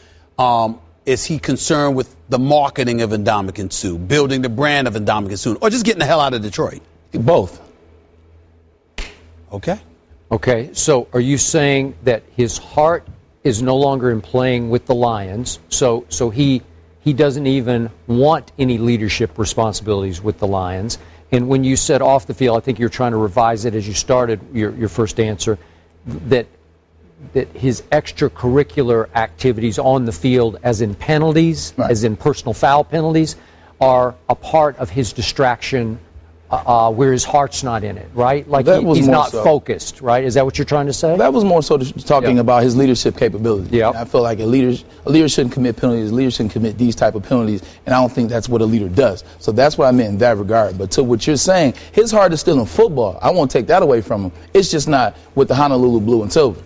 is he concerned with the marketing of Ndamukong Suh, building the brand of Ndamukong Suh, or just getting the hell out of Detroit? Both. Okay. Okay, so are you saying that his heart is no longer in playing with the Lions, so he doesn't even want any leadership responsibilities with the Lions? And when you said off the field, I think you're trying to revise it as you started your first answer, that his extracurricular activities on the field, as in penalties, as in personal foul penalties, are a part of his distraction where his heart's not in it, right? Like he's not focused, right? Is that what you're trying to say? That was more so talking about his leadership capability. Yeah. I feel like a leader shouldn't commit penalties. A leader shouldn't commit these type of penalties, and I don't think that's what a leader does. So that's what I meant in that regard. But to what you're saying, his heart is still in football. I won't take that away from him. It's just not with the Honolulu Blue and Silver.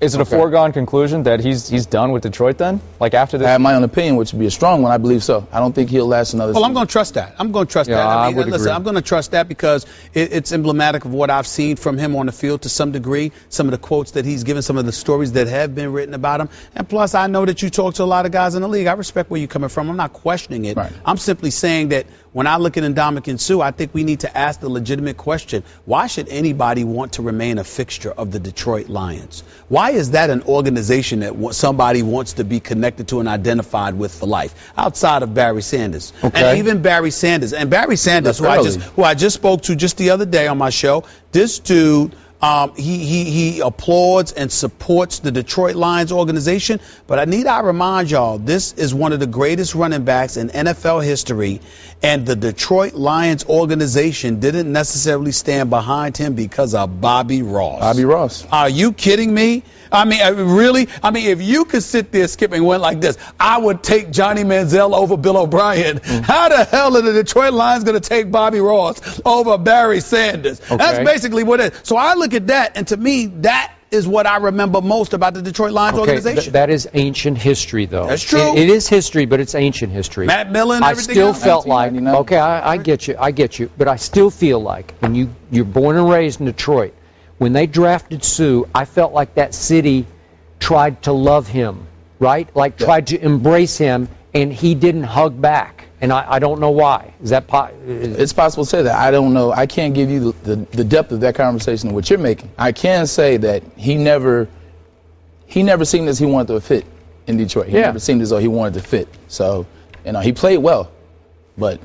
Is it a foregone conclusion that he's done with Detroit then? Like after this? I have my own opinion, which would be a strong one. I believe so. I don't think he'll last another season. I'm going to trust that. I'm going to trust that. I mean, listen, I'm going to trust that because it's emblematic of what I've seen from him on the field to some degree, some of the quotes that he's given, some of the stories that have been written about him. And plus, I know that you talk to a lot of guys in the league. I respect where you're coming from. I'm not questioning it. Right. I'm simply saying that when I look at Ndamukong Suh, I think we need to ask the legitimate question, why should anybody want to remain a fixture of the Detroit Lions? Why is that an organization that somebody wants to be connected to and identified with for life, outside of Barry Sanders? Okay. And even Barry Sanders, who I just spoke to just the other day on my show, this dude, he applauds and supports the Detroit Lions organization. But I remind y'all, this is one of the greatest running backs in NFL history, and the Detroit Lions organization didn't necessarily stand behind him because of Bobby Ross. Bobby Ross. Are you kidding me? I mean, really? I mean, if you could sit there, Skip, and went like this, I would take Johnny Manziel over Bill O'Brien. How the hell are the Detroit Lions going to take Bobby Ross over Barry Sanders? Okay. That's basically what it is. So I look at that, and to me, that is what I remember most about the Detroit Lions organization. That is ancient history, though. That's true. It is history, but it's ancient history. Matt Miller and everything I still else? felt like, okay, I get you, but I still feel like when you're born and raised in Detroit, when they drafted Suh, I felt like that city tried to love him, right? Like tried to embrace him, and he didn't hug back. And I don't know why. Is that It's possible to say that. I don't know. I can't give you the depth of that conversation and what you're making. I can say that he never seemed as he wanted to fit in Detroit. He never seemed as though he wanted to fit. So, he played well, but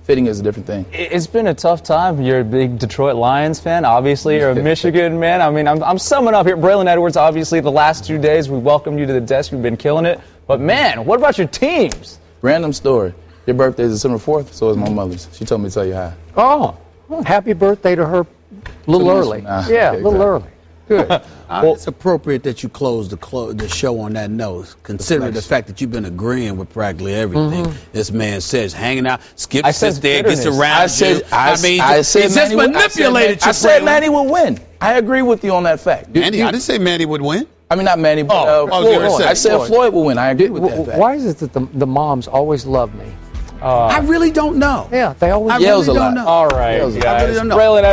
fitting is a different thing. It's been a tough time. You're a big Detroit Lions fan. Obviously, you're a Michigan man. I mean, I'm summing up here. Braylon Edwards, obviously, the last 2 days, we welcomed you to the desk. You've been killing it. But, man, what about your teams? Random story. Your birthday is December 4th, so is my mother's. She told me to tell you hi. Oh, well, happy birthday to her a little early. Yeah, a little early. Good. It's appropriate that you close the show on that note, considering the fact that you've been agreeing with practically everything this man says. Hanging out, Skip sits there, gets around you. I said he's just manipulated you. I said Manny would win. I agree with you on that fact. Manny, I didn't say Manny would win. I mean, not Manny, but Floyd. I said Floyd would win. I agree with that fact. Why is it that the moms always love me? I really don't know. Yeah, they always I really don't know. All right, guys. I really don't know. Braylon